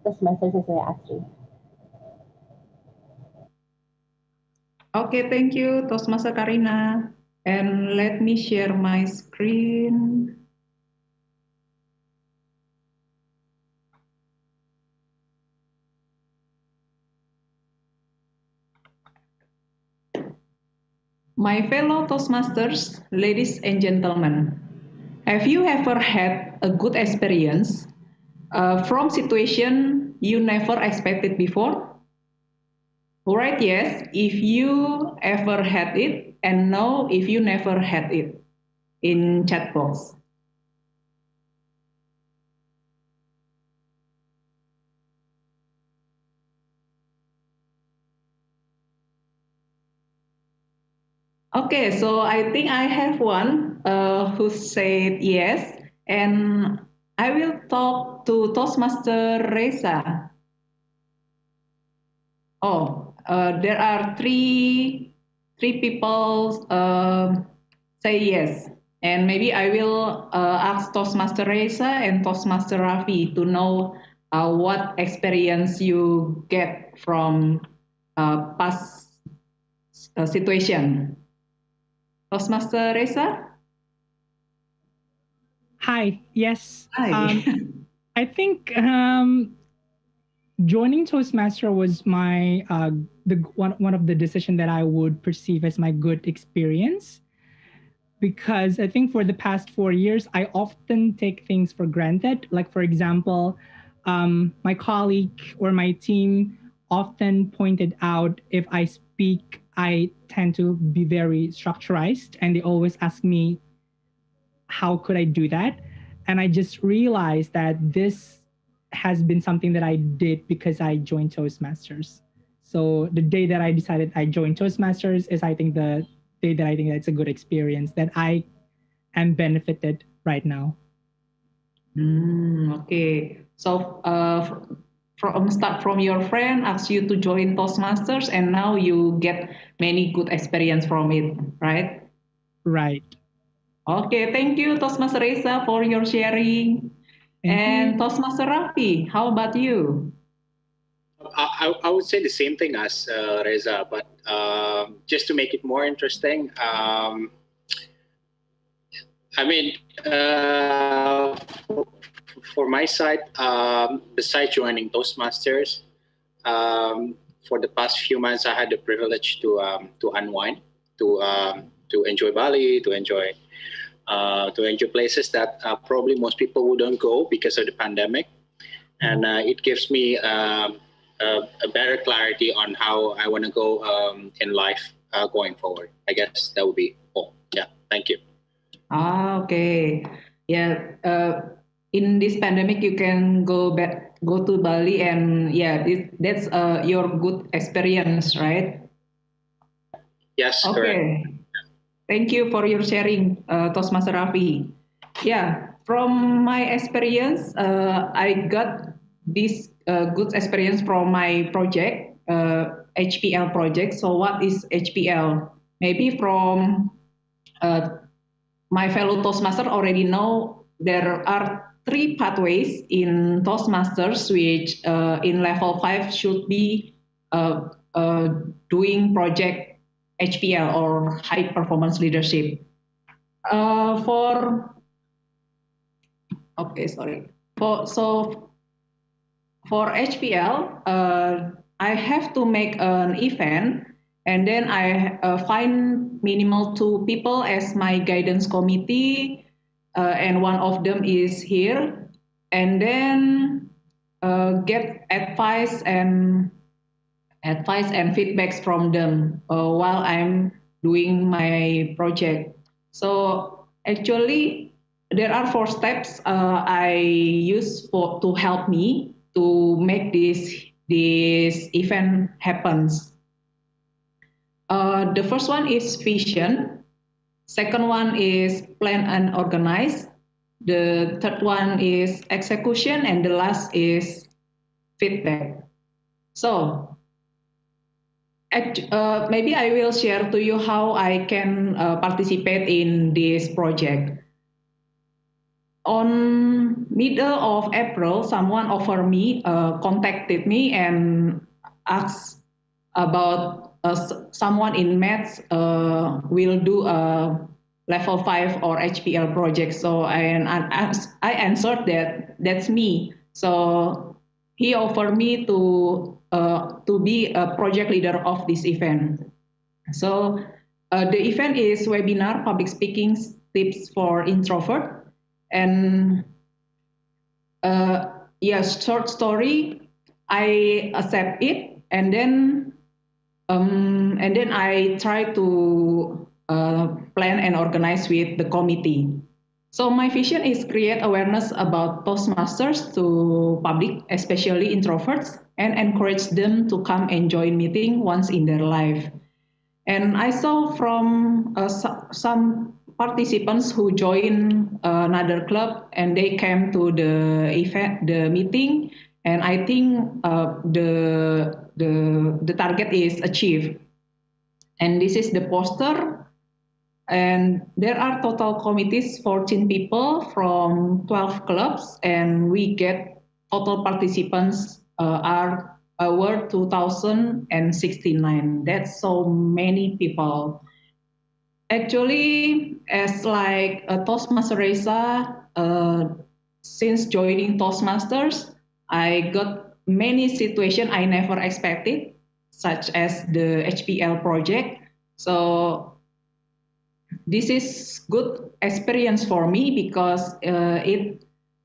Toastmaster Cecilia Astri. Okay, thank you, Toastmaster Karina. And let me share my screen. My fellow Toastmasters, ladies and gentlemen, have you ever had a good experience from situation you never expected before? All right, yes, if you ever had it, and no, if you never had it in chat box. Okay, so I think I have one who said yes, and I will talk to Toastmaster Reza. Oh, there are three people say yes, and maybe I will ask Toastmaster Reza and Toastmaster Rafi to know what experience you get from past situation. Toastmaster Reza? Hi. Yes. Hi. I think joining Toastmaster was my one of the decision that I would perceive as my good experience, because I think for the past 4 years I often take things for granted. Like for example, my colleague or my team often pointed out if I speak, I tend to be very structurized, and they always ask me how could I do that, and I just realized that this has been something that I did because I joined Toastmasters. So the day that I decided I joined Toastmasters is, I think, the day that I think that's a good experience that I am benefited right now. Okay. So from your friend asked you to join Toastmasters, and now you get many good experience from it, right? Right. Okay, thank you, Toastmaster Reza, for your sharing. Thank you. Toastmaster Rafi, how about you? I would say the same thing as Reza, but just to make it more interesting, I mean, for my side, besides joining Toastmasters, for the past few months, I had the privilege to unwind, to enjoy Bali, to enjoy places that probably most people wouldn't go because of the pandemic, and it gives me a better clarity on how I want to go in life going forward. I guess that would be all. Yeah, thank you. Okay. Yeah. In this pandemic, you can go to Bali, and yeah, that's your good experience, right? Yes, Okay. correct. Thank you for your sharing, Toastmaster Rafi. Yeah, from my experience, I got this good experience from my project, HPL project. So what is HPL? Maybe from my fellow Toastmaster already know there are 3 pathways in Toastmasters, which in level 5 should be doing project HPL or high performance leadership. For HPL, I have to make an event, and then I find minimal 2 people as my guidance committee, and one of them is here, and then get advice and feedbacks from them while I'm doing my project. So actually, there are 4 steps I use to help me to make this event happens. The first one is vision. Second one is plan and organize. The third one is execution, and the last is feedback. So maybe I will share to you how I can participate in this project. On middle of April, someone contacted me and asked about someone in maths will do a level 5 or HPL project. So I answered that that's me. So he offered me to be a project leader of this event. So the event is webinar public speaking tips for introvert. And yes, short story, I accept it, and then I try to plan and organize with the committee. So my vision is create awareness about Toastmasters to public, especially introverts, and encourage them to come and join meeting once in their life. And I saw from some participants who joined another club and they came to the event, the meeting, and I think the target is achieved. And this is the poster. And there are total committees, 14 people from 12 clubs, and we get total participants were 2,069. That's so many people. Actually, as like a Toastmaster Reza, since joining Toastmasters, I got many situations I never expected, such as the HPL project. So this is good experience for me because it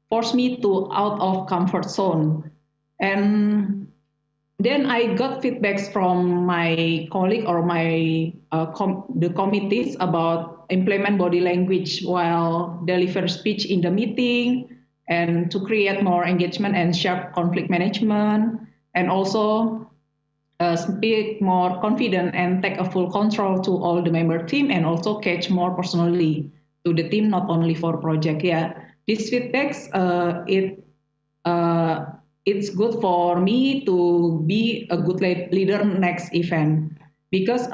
forced me to out of comfort zone. And then I got feedbacks from my colleague or my the committees about implement body language while deliver speech in the meeting, and to create more engagement and sharp conflict management, and also speak more confident and take a full control to all the member team, and also catch more personally to the team, not only for project. Yeah, these feedbacks, it's good for me to be a good leader next event. Because,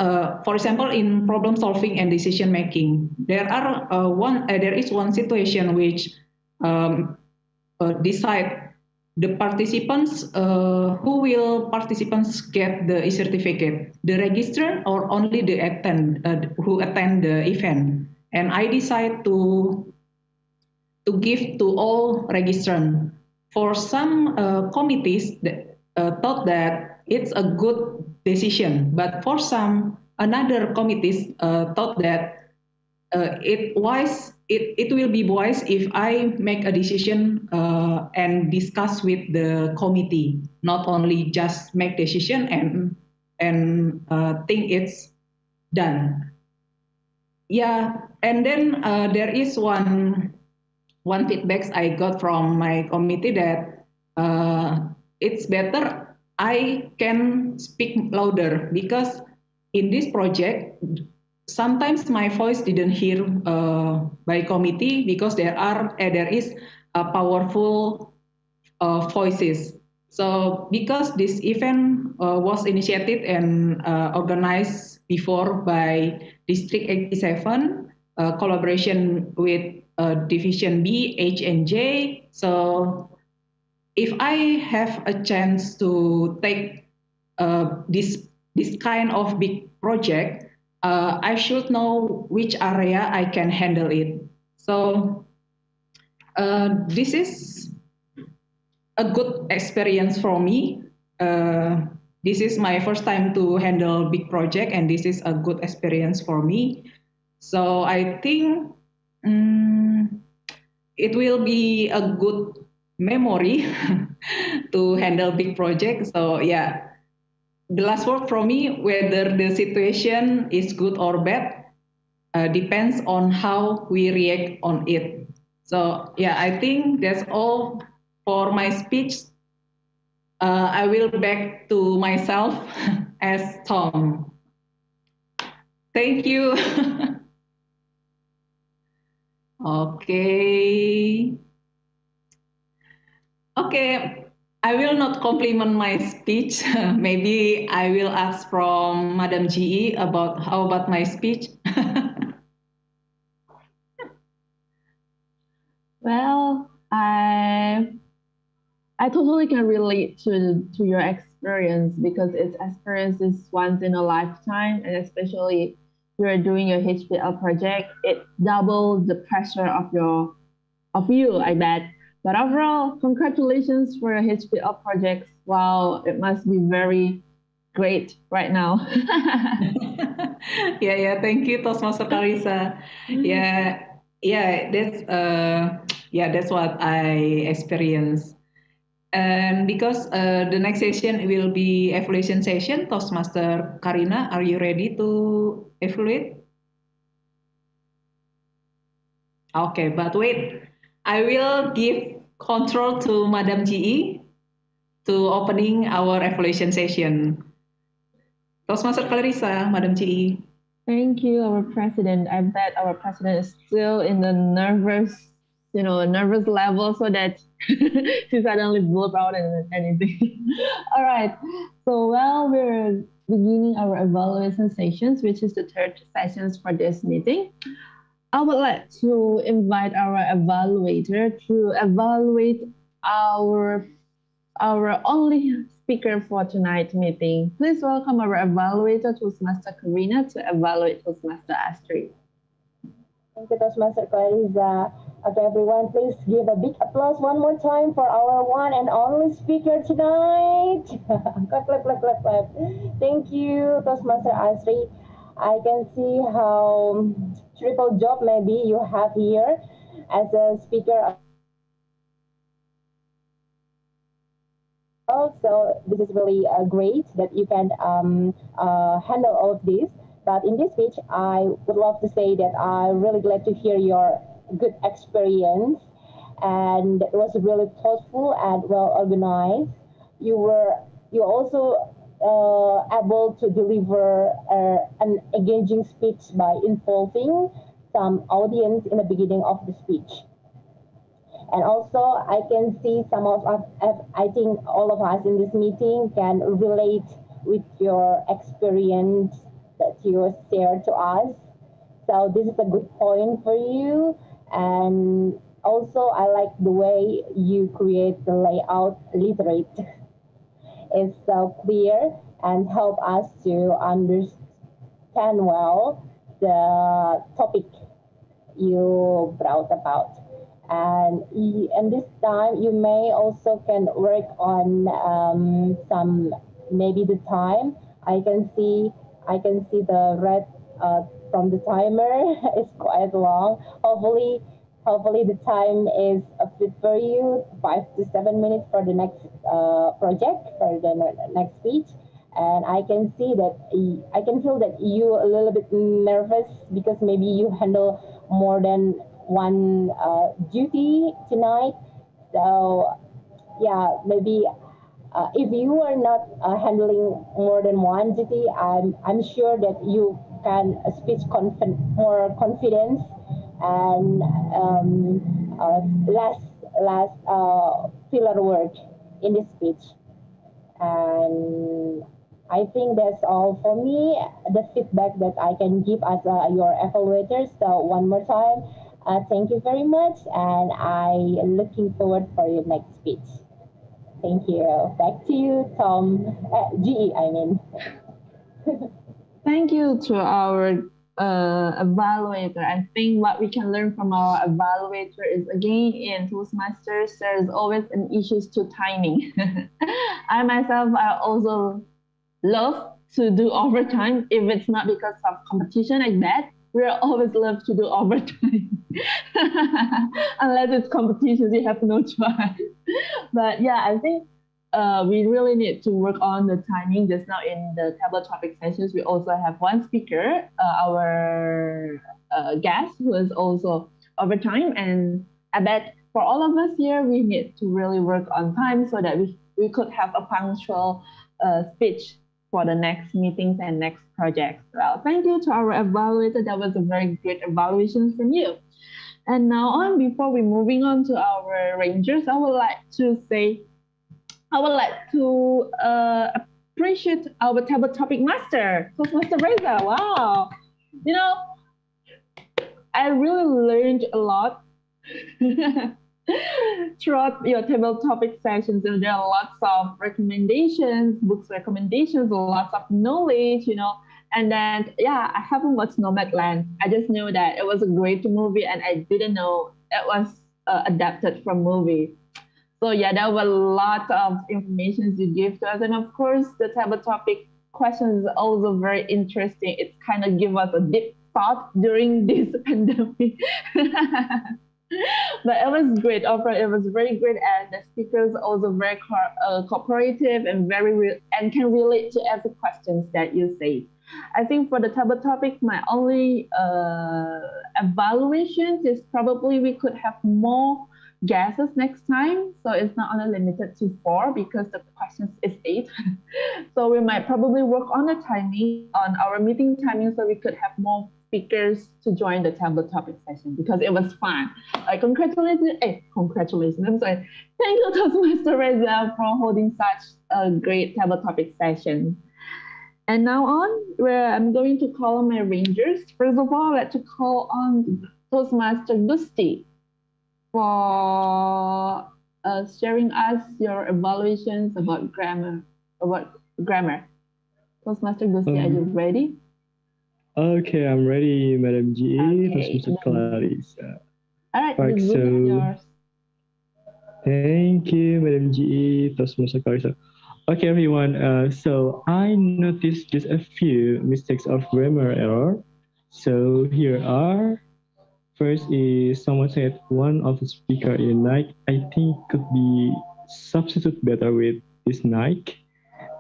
for example, in problem solving and decision making, there is one situation which decide the participants, who will participants get the e-certificate, the registrant or only the who attend the event. And I decide to give to all registrant. For some committees that thought that it's a good decision, but for some another committees thought that it will be wise if I make a decision and discuss with the committee, not only just make decision and think it's done. Yeah, and then there is one feedback I got from my committee that it's better I can speak louder, because in this project sometimes my voice didn't hear by committee because there is powerful voices. So because this event was initiated and organized before by District 87, collaboration with Division B, H, and J. So if I have a chance to take this kind of big project, I should know which area I can handle it. So this is a good experience for me. This is my first time to handle big project, and this is a good experience for me. So I think it will be a good memory to handle big project. So yeah, the last word from me, whether the situation is good or bad, depends on how we react on it. So yeah, I think that's all for my speech. I will back to myself as Tom. Thank you. Okay. Okay, I will not compliment my speech. Maybe I will ask from Madam GE about how about my speech. Well, I totally can relate to your experience, because its experience is once in a lifetime, and especially you're doing a HPL project, it doubles the pressure of you, I bet. But overall, congratulations for your HPL projects. Wow, it must be very great right now. Yeah, thank you, Toastmaster Carissa. Yeah, That's what I experienced. And because the next session will be evaluation session, Toastmaster Karina, are you ready to evaluate? Okay, but wait, I will give control to Madam GE to opening our evaluation session. Toastmaster Clarissa, Madam GE. Thank you, our president. I bet our president is still in the nervous level so that she suddenly blurb out and anything. All right. So while we're beginning our evaluation sessions, which is the third sessions for this meeting, I would like to invite our evaluator to evaluate our our only speaker for tonight's meeting. Please welcome our evaluator, Toastmaster Karina, to evaluate Toastmaster Astrid. Thank you, Toastmaster Clarissa. Okay, everyone, please give a big applause one more time for our one and only speaker tonight. Clap, clap, clap, clap, clap. Thank you, Toastmaster Astrid. I can see how triple job maybe you have here as a speaker. So this is really great that you can handle all of this. But in this speech, I would love to say that I'm really glad to hear your good experience, and it was really thoughtful and well organized. You also able to deliver an engaging speech by involving some audience in the beginning of the speech. And also, I can see some of us, I think all of us in this meeting can relate with your experience that you shared to us. So this is a good point for you. And also, I like the way you create the layout literate. It's so clear and help us to understand well the topic you brought about. And this time you may also can work on some maybe the time. I can see the red from the timer is quite long. Hopefully the time is a fit for you, 5 to 7 minutes for the next project for the next speech. And I can feel that you a little bit nervous because maybe you handle more than one duty tonight. So yeah, maybe if you are not handling more than one duty, I'm sure that you can speak more confidence and less filler word in the speech. And I think that's all for me. The feedback that I can give as your evaluators. So one more time, thank you very much, and I'm looking forward for your next speech. Thank you. Back to you, Tom. GE, I mean. Thank you to our evaluator. I think what we can learn from our evaluator is again in Toastmasters, there's always an issue to timing. I myself, I also love to do overtime if it's not because of competition like that. We always love to do overtime. Unless it's competitions, you have no choice. But yeah, I think we really need to work on the timing. Just now in the tablet topic sessions, we also have one speaker, our guest, who is also overtime. And I bet for all of us here, we need to really work on time so that we could have a punctual speech for the next meetings and next projects. Well, thank you to our evaluator. That was a very great evaluation from you. And now on, before we moving on to our rangers, I would like to appreciate our table topic master, Toastmaster Reza. Wow. You know, I really learned a lot throughout your table topic sessions. And there are lots of recommendations, books recommendations, lots of knowledge, And then, yeah, I haven't watched Nomadland. I just knew that it was a great movie, and I didn't know it was adapted from movie. So yeah, there were a lot of information you give to us. And of course, the table topic questions is also very interesting. It kind of gives us a deep thought during this pandemic. But it was great. Overall, it was very great, and the speakers also very cooperative and and can relate to every questions that you say. I think for the tablet topic, my only evaluation is probably we could have more guesses next time. So it's not only limited to 4 because the questions is 8. So we might probably work on the timing, on our meeting timing, so we could have more speakers to join the tablet topic session because it was fun. Congratulations. I'm sorry. Thank you, Toastmaster Reza, for holding such a great tablet topic session. And now on, where I'm going to call on my rangers. First of all, I'd like to call on Toastmaster Gusti for sharing us your evaluations about grammar. Toastmaster Gusti, are you ready? Okay, I'm ready, Madam GE. Okay. Toastmaster Clarissa. All right, Right, the Zoom is yours. Thank you, Madam GE, Toastmaster Clarissa. Okay, everyone. So I noticed just a few mistakes of grammar error. So here are. First is someone said one of the speaker in Nike I think could be substitute better with this Nike.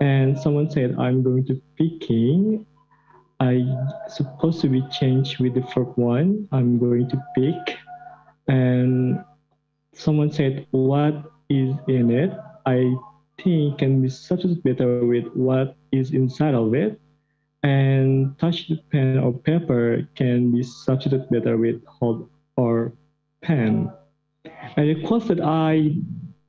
And someone said I'm going to picking. I supposed to be changed with the verb one. I'm going to pick. And someone said what is in it. I think can be substituted better with what is inside of it. And touch the pen or paper can be substituted better with hold or pen. And the quotes that I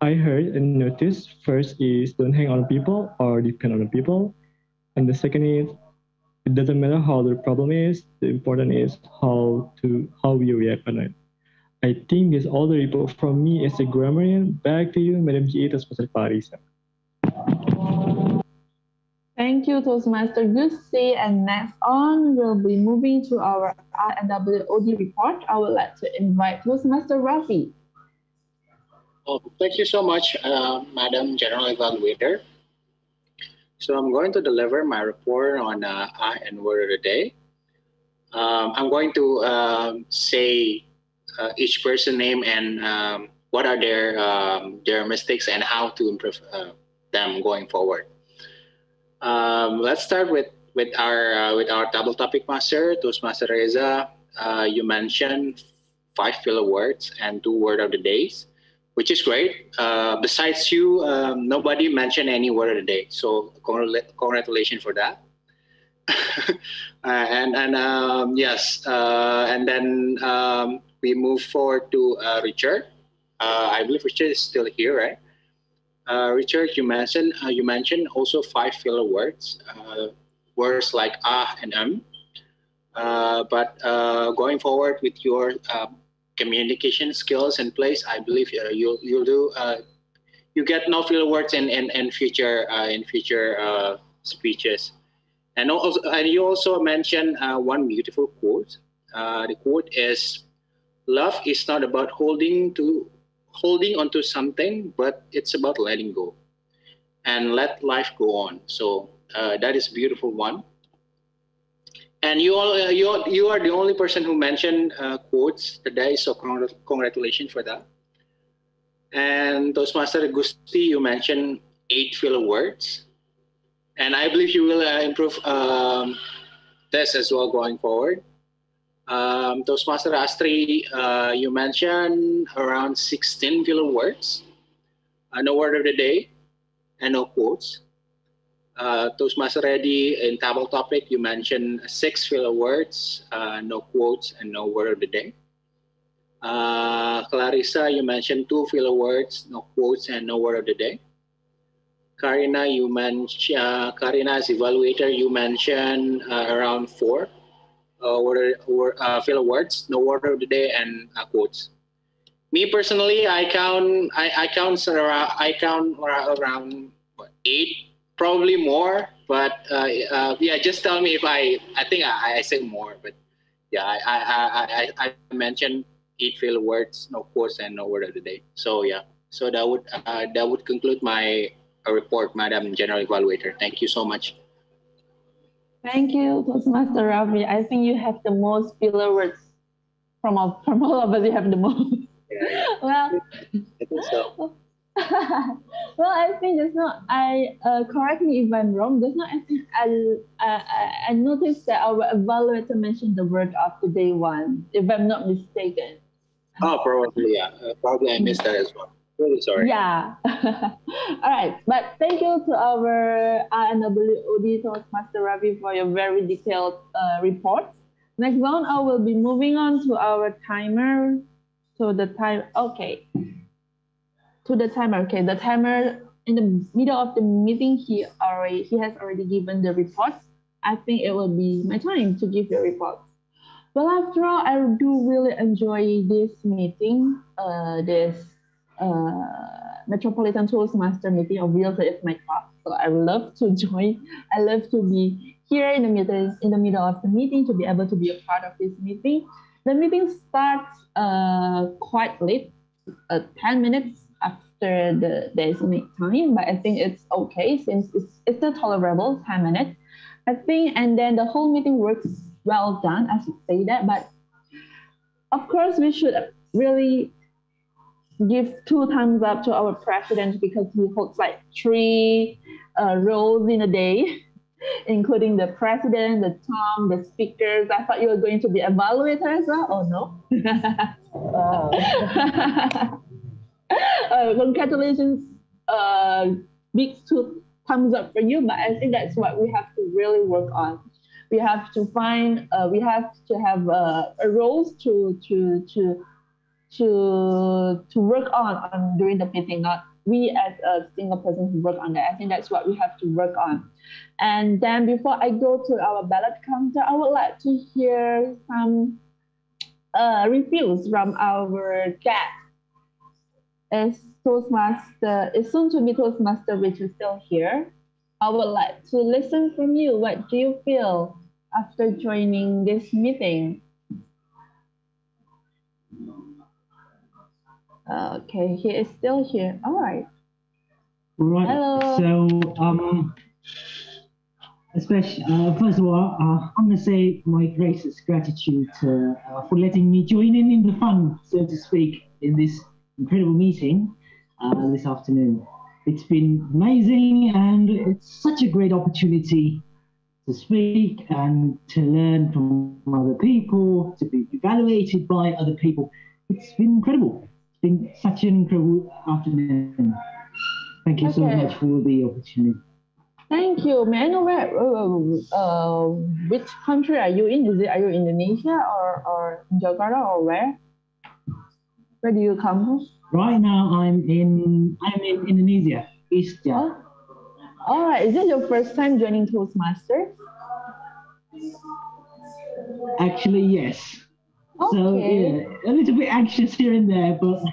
heard and noticed first is don't hang on people or depend on the people. And the second is it doesn't matter how the problem is, the important is how we react on it. I think this all the report from me as a grammarian. Back to you, Madam GE, Toastmaster Clarissa. Thank you, Toastmaster Gusti. And next on, we'll be moving to our RNWOD report. I would like to invite Toastmaster Rafi. Oh, thank you so much, Madam General Evaluator. So I'm going to deliver my report on I and word of the day. I'm going to say each person name and what are their mistakes and how to improve them going forward. Let's start with our double topic master, Toastmaster Reza. You mentioned 5 filler words and 2 word of the days, which is great. Besides you, nobody mentioned any word of the day. So congratulations for that. Yes, and then we move forward to Richard. I believe Richard is still here, right? Richard, you mentioned also 5 filler words, words like and but going forward with your communication skills in place, I believe you'll do. You get no filler words in future speeches, and you also mentioned one beautiful quote. The quote is, "Love is not about holding onto something, but it's about letting go and let life go on." So that is a beautiful one. And you are the only person who mentioned quotes today, so congratulations for that. And Toastmaster Gusti, you mentioned 8 filler words, and I believe you will improve this as well going forward. Toastmaster Astri, you mentioned around 16 filler words, no word of the day, and no quotes. Toastmaster Reddy, in table topic, you mentioned 6 filler words, no quotes, and no word of the day. Clarissa, you mentioned 2 filler words, no quotes, and no word of the day. Karina, Karina's evaluator, you mentioned around 4 filler words, no word of the day, and quotes. Me personally, I count around 8, probably more. But yeah, just tell me if I think I say more. But yeah, I mentioned 8 filler words, no quotes, and no word of the day. So yeah, so that would conclude my report, Madam General Evaluator. Thank you so much. Thank you, Toastmaster Ravi. I think you have the most filler words from all of us. You have the most. Well, I think so. well, I think just now correct me if I'm wrong. Just now I think I noticed that our evaluator mentioned the word of the day one, if I'm not mistaken. Oh, probably, yeah. Probably I missed that as well. Really sorry. Yeah. All right. But thank you to our RNWOD Toastmaster Ravi for your very detailed report. Next on, I will be moving on to our timer. So the time, okay. To the timer, okay. The timer in the middle of the meeting, he has already given the report. I think it will be my time to give the report. Well, after all, I do really enjoy this meeting, this Metropolitan Toastmaster meeting. Obviously, it's my club, so I love to join. I love to be here in the middle of the meeting, to be able to be a part of this meeting. The meeting starts quite late, 10 minutes after the designated time, but I think it's okay since it's still tolerable, 10 minutes. I think, and then the whole meeting works well done, I should say that. But of course, we should really give 2 thumbs up to our president because he holds like 3 roles in a day, including the president, the Tom, the speakers. I thought you were going to be evaluator as well. Oh no! Wow. Congratulations, big 2 thumbs up for you. But I think that's what we have to really work on. We have to find, we have to have roles to work on during the meeting, not we as a single person who work on that. I think that's what we have to work on. And then before I go to our ballot counter, I would like to hear some reviews from our guest. As Toastmaster, is soon to be Toastmaster, which is still here. I would like to listen from you. What do you feel after joining this meeting? Okay, he is still here. All right. Right. Hello. So, especially first of all, I'm gonna say my greatest gratitude for letting me join in the fun, so to speak, in this incredible meeting this afternoon. It's been amazing, and it's such a great opportunity to speak and to learn from other people, to be evaluated by other people. It's been incredible. It's been such an incredible afternoon. Thank you so much for the opportunity. Thank you. May I know which country are you in? Are you Indonesia or in Jakarta or where? Where do you come from? Right now, I'm in Indonesia, East Java. Oh. All right. Is it your first time joining Toastmasters? Actually, yes. Okay. So yeah, a little bit anxious here and there, but.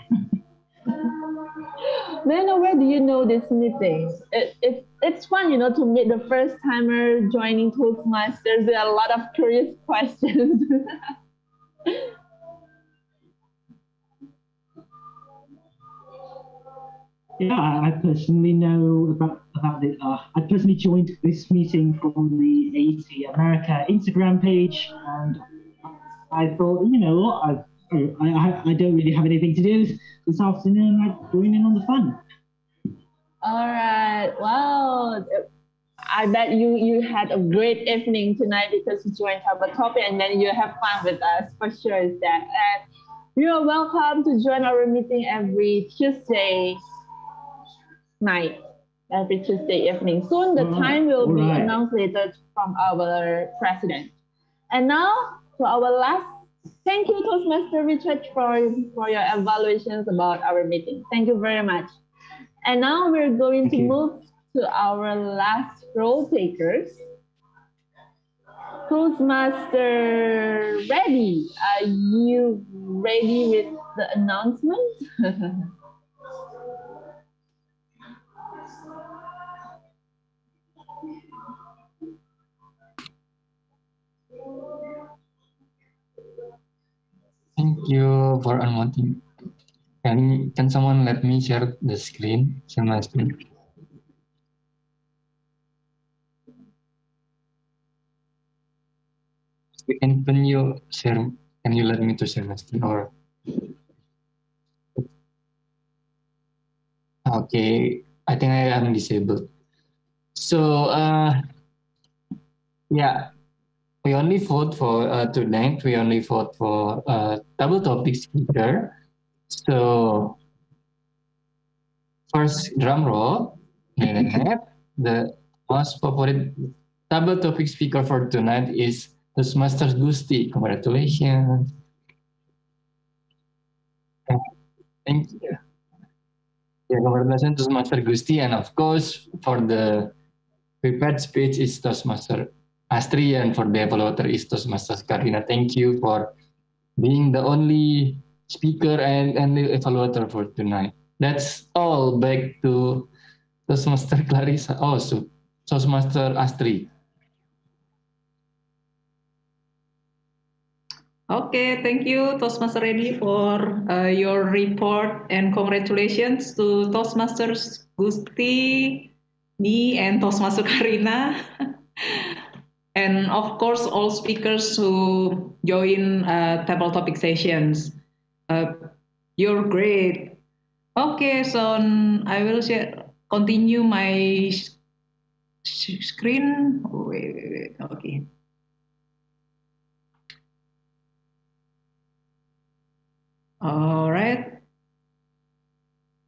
May I know where do you know this meeting? It's fun, to meet the first timer joining Toastmasters. There are a lot of curious questions. Yeah, I personally know about it. I personally joined this meeting from the AT America Instagram page, and I thought, you know what, I don't really have anything to do this afternoon. I'd join in on the fun. All right. Wow. I bet you had a great evening tonight because you joined our topic and then you have fun with us. For sure is that. And you are welcome to join our meeting every Tuesday night, every Tuesday evening. Soon the time will be announced later from our president. And now to our last. Thank you, Toastmaster Richard, for your evaluations about our meeting. Thank you very much. And now we're going to move to our last role takers. Toastmaster ready? Are you ready with the announcement? Thank you for unmuting. Can someone let me share the screen? Share my screen. Can you share? Can you let me to share my screen or? Okay, I think I am disabled. So yeah, we only vote for tonight. We only vote for double topic speaker. So first drum roll. The most favorite double topic speaker for tonight is Toastmasters Gusti. Congratulations. Thank you. Yeah, congratulations Toastmaster Gusti, and of course for the prepared speech is Toastmaster Astri, and for the evaluator is Toastmaster Karina. Thank you for being the only speaker and the evaluator for tonight. That's all. Back to Toastmaster Clarissa. Oh, so Toastmaster Astri. Okay, thank you, Toastmaster Reddy, for your report, and congratulations to Toastmasters Gusti, me, and Toastmaster Karina. And of course, all speakers who join table topic sessions. You're great. Okay, so I will continue my screen. Wait. Okay. All right.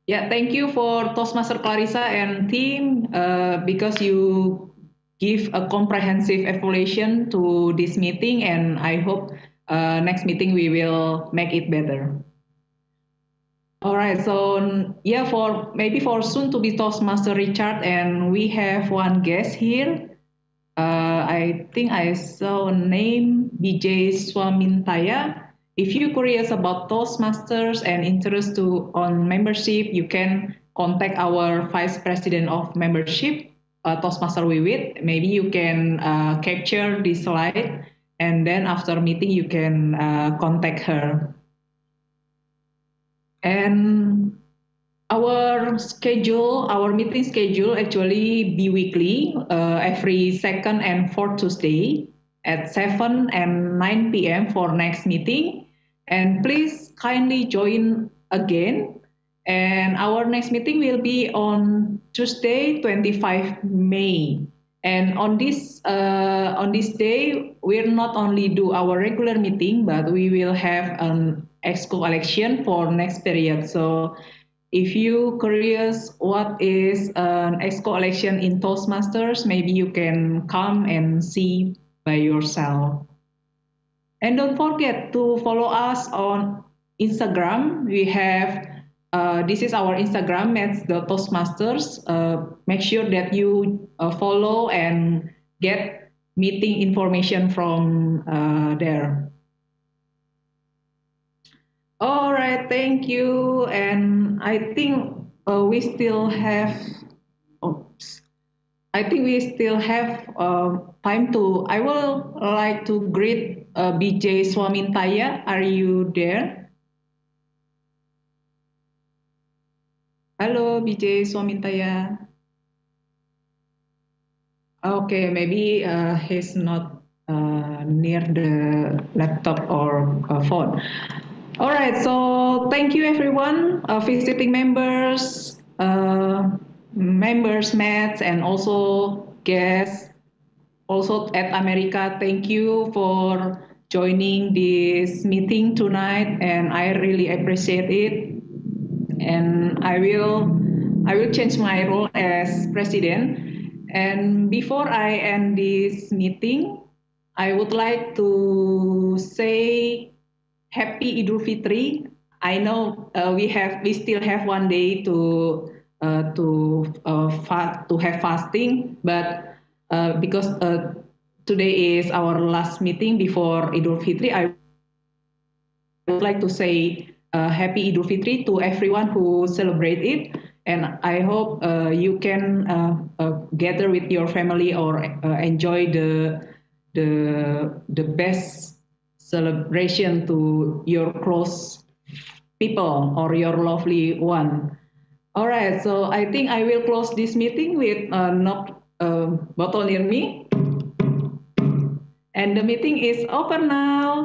Yeah, thank you for Toastmaster Clarissa and team because you give a comprehensive evaluation to this meeting, and I hope next meeting we will make it better. All right, so yeah, for soon to be Toastmaster Richard, and we have one guest here. I think I saw a name, BJ Swamintaya. If you're curious about Toastmasters and interest on membership, you can contact our Vice President of Membership, Toastmaster Wiwit. Maybe you can capture this slide, and then after meeting, you can contact her. And our meeting schedule actually bi-weekly, every second and fourth Tuesday at 7 and 9 p.m. for next meeting. And please kindly join again. And our next meeting will be on Tuesday, 25 May. And on this day, we'll not only do our regular meeting, but we will have an exco election for next period. So if you curious what is an exco election in Toastmasters, maybe you can come and see by yourself. And don't forget to follow us on Instagram. We have this is our Instagram, it's the Toastmasters. Make sure that you follow and get meeting information from there. All right, thank you. And I think we still have. Oops. I think we still have time to. I will like to greet BJ Swamintaya. Are you there? Hello, BJ Swamintaya. Okay, maybe he's not near the laptop or phone. All right, so thank you everyone, visiting members, mates, and also guests, also at America. Thank you for joining this meeting tonight, and I really appreciate it. And I will change my role as president. And before I end this meeting, I would like to say Happy Idul Fitri. I know we still have one day to have fasting, but because today is our last meeting before Idul Fitri, I would like to say Happy Idul Fitri to everyone who celebrate it, and I hope you can gather with your family or enjoy the best celebration to your close people or your lovely one. All right, so I think I will close this meeting with knock bottle near me. And the meeting is over now.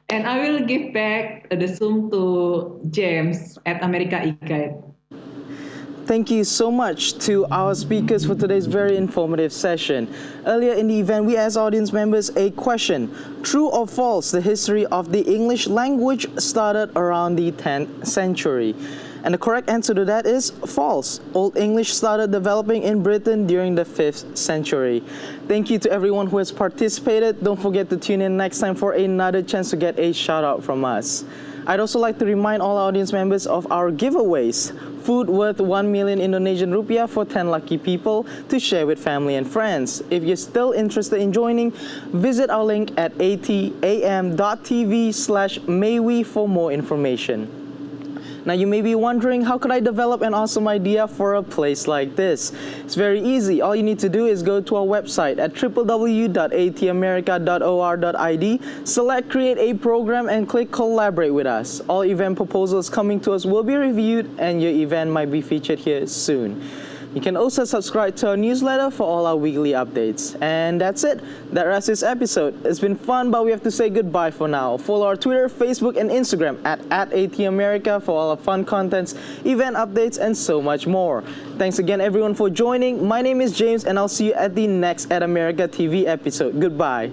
And I will give back the Zoom to James at America eGuide. Thank you so much to our speakers for today's very informative session. Earlier in the event, we asked audience members a question. True or false, the history of the English language started around the 10th century? And the correct answer to that is false. Old English started developing in Britain during the 5th century. Thank you to everyone who has participated. Don't forget to tune in next time for another chance to get a shout out from us. I'd also like to remind all audience members of our giveaways. Food worth 1 million Indonesian rupiah for 10 lucky people to share with family and friends. If you're still interested in joining, visit our link at atam.tv/maywe for more information. Now you may be wondering, how could I develop an awesome idea for a place like this? It's very easy. All you need to do is go to our website at www.atamerica.or.id, select create a program and click collaborate with us. All event proposals coming to us will be reviewed and your event might be featured here soon. You can also subscribe to our newsletter for all our weekly updates. And that's it. That wraps this episode. It's been fun, but we have to say goodbye for now. Follow our Twitter, Facebook, and Instagram at @ATAmerica for all our fun contents, event updates, and so much more. Thanks again, everyone, for joining. My name is James, and I'll see you at the next At America TV episode. Goodbye.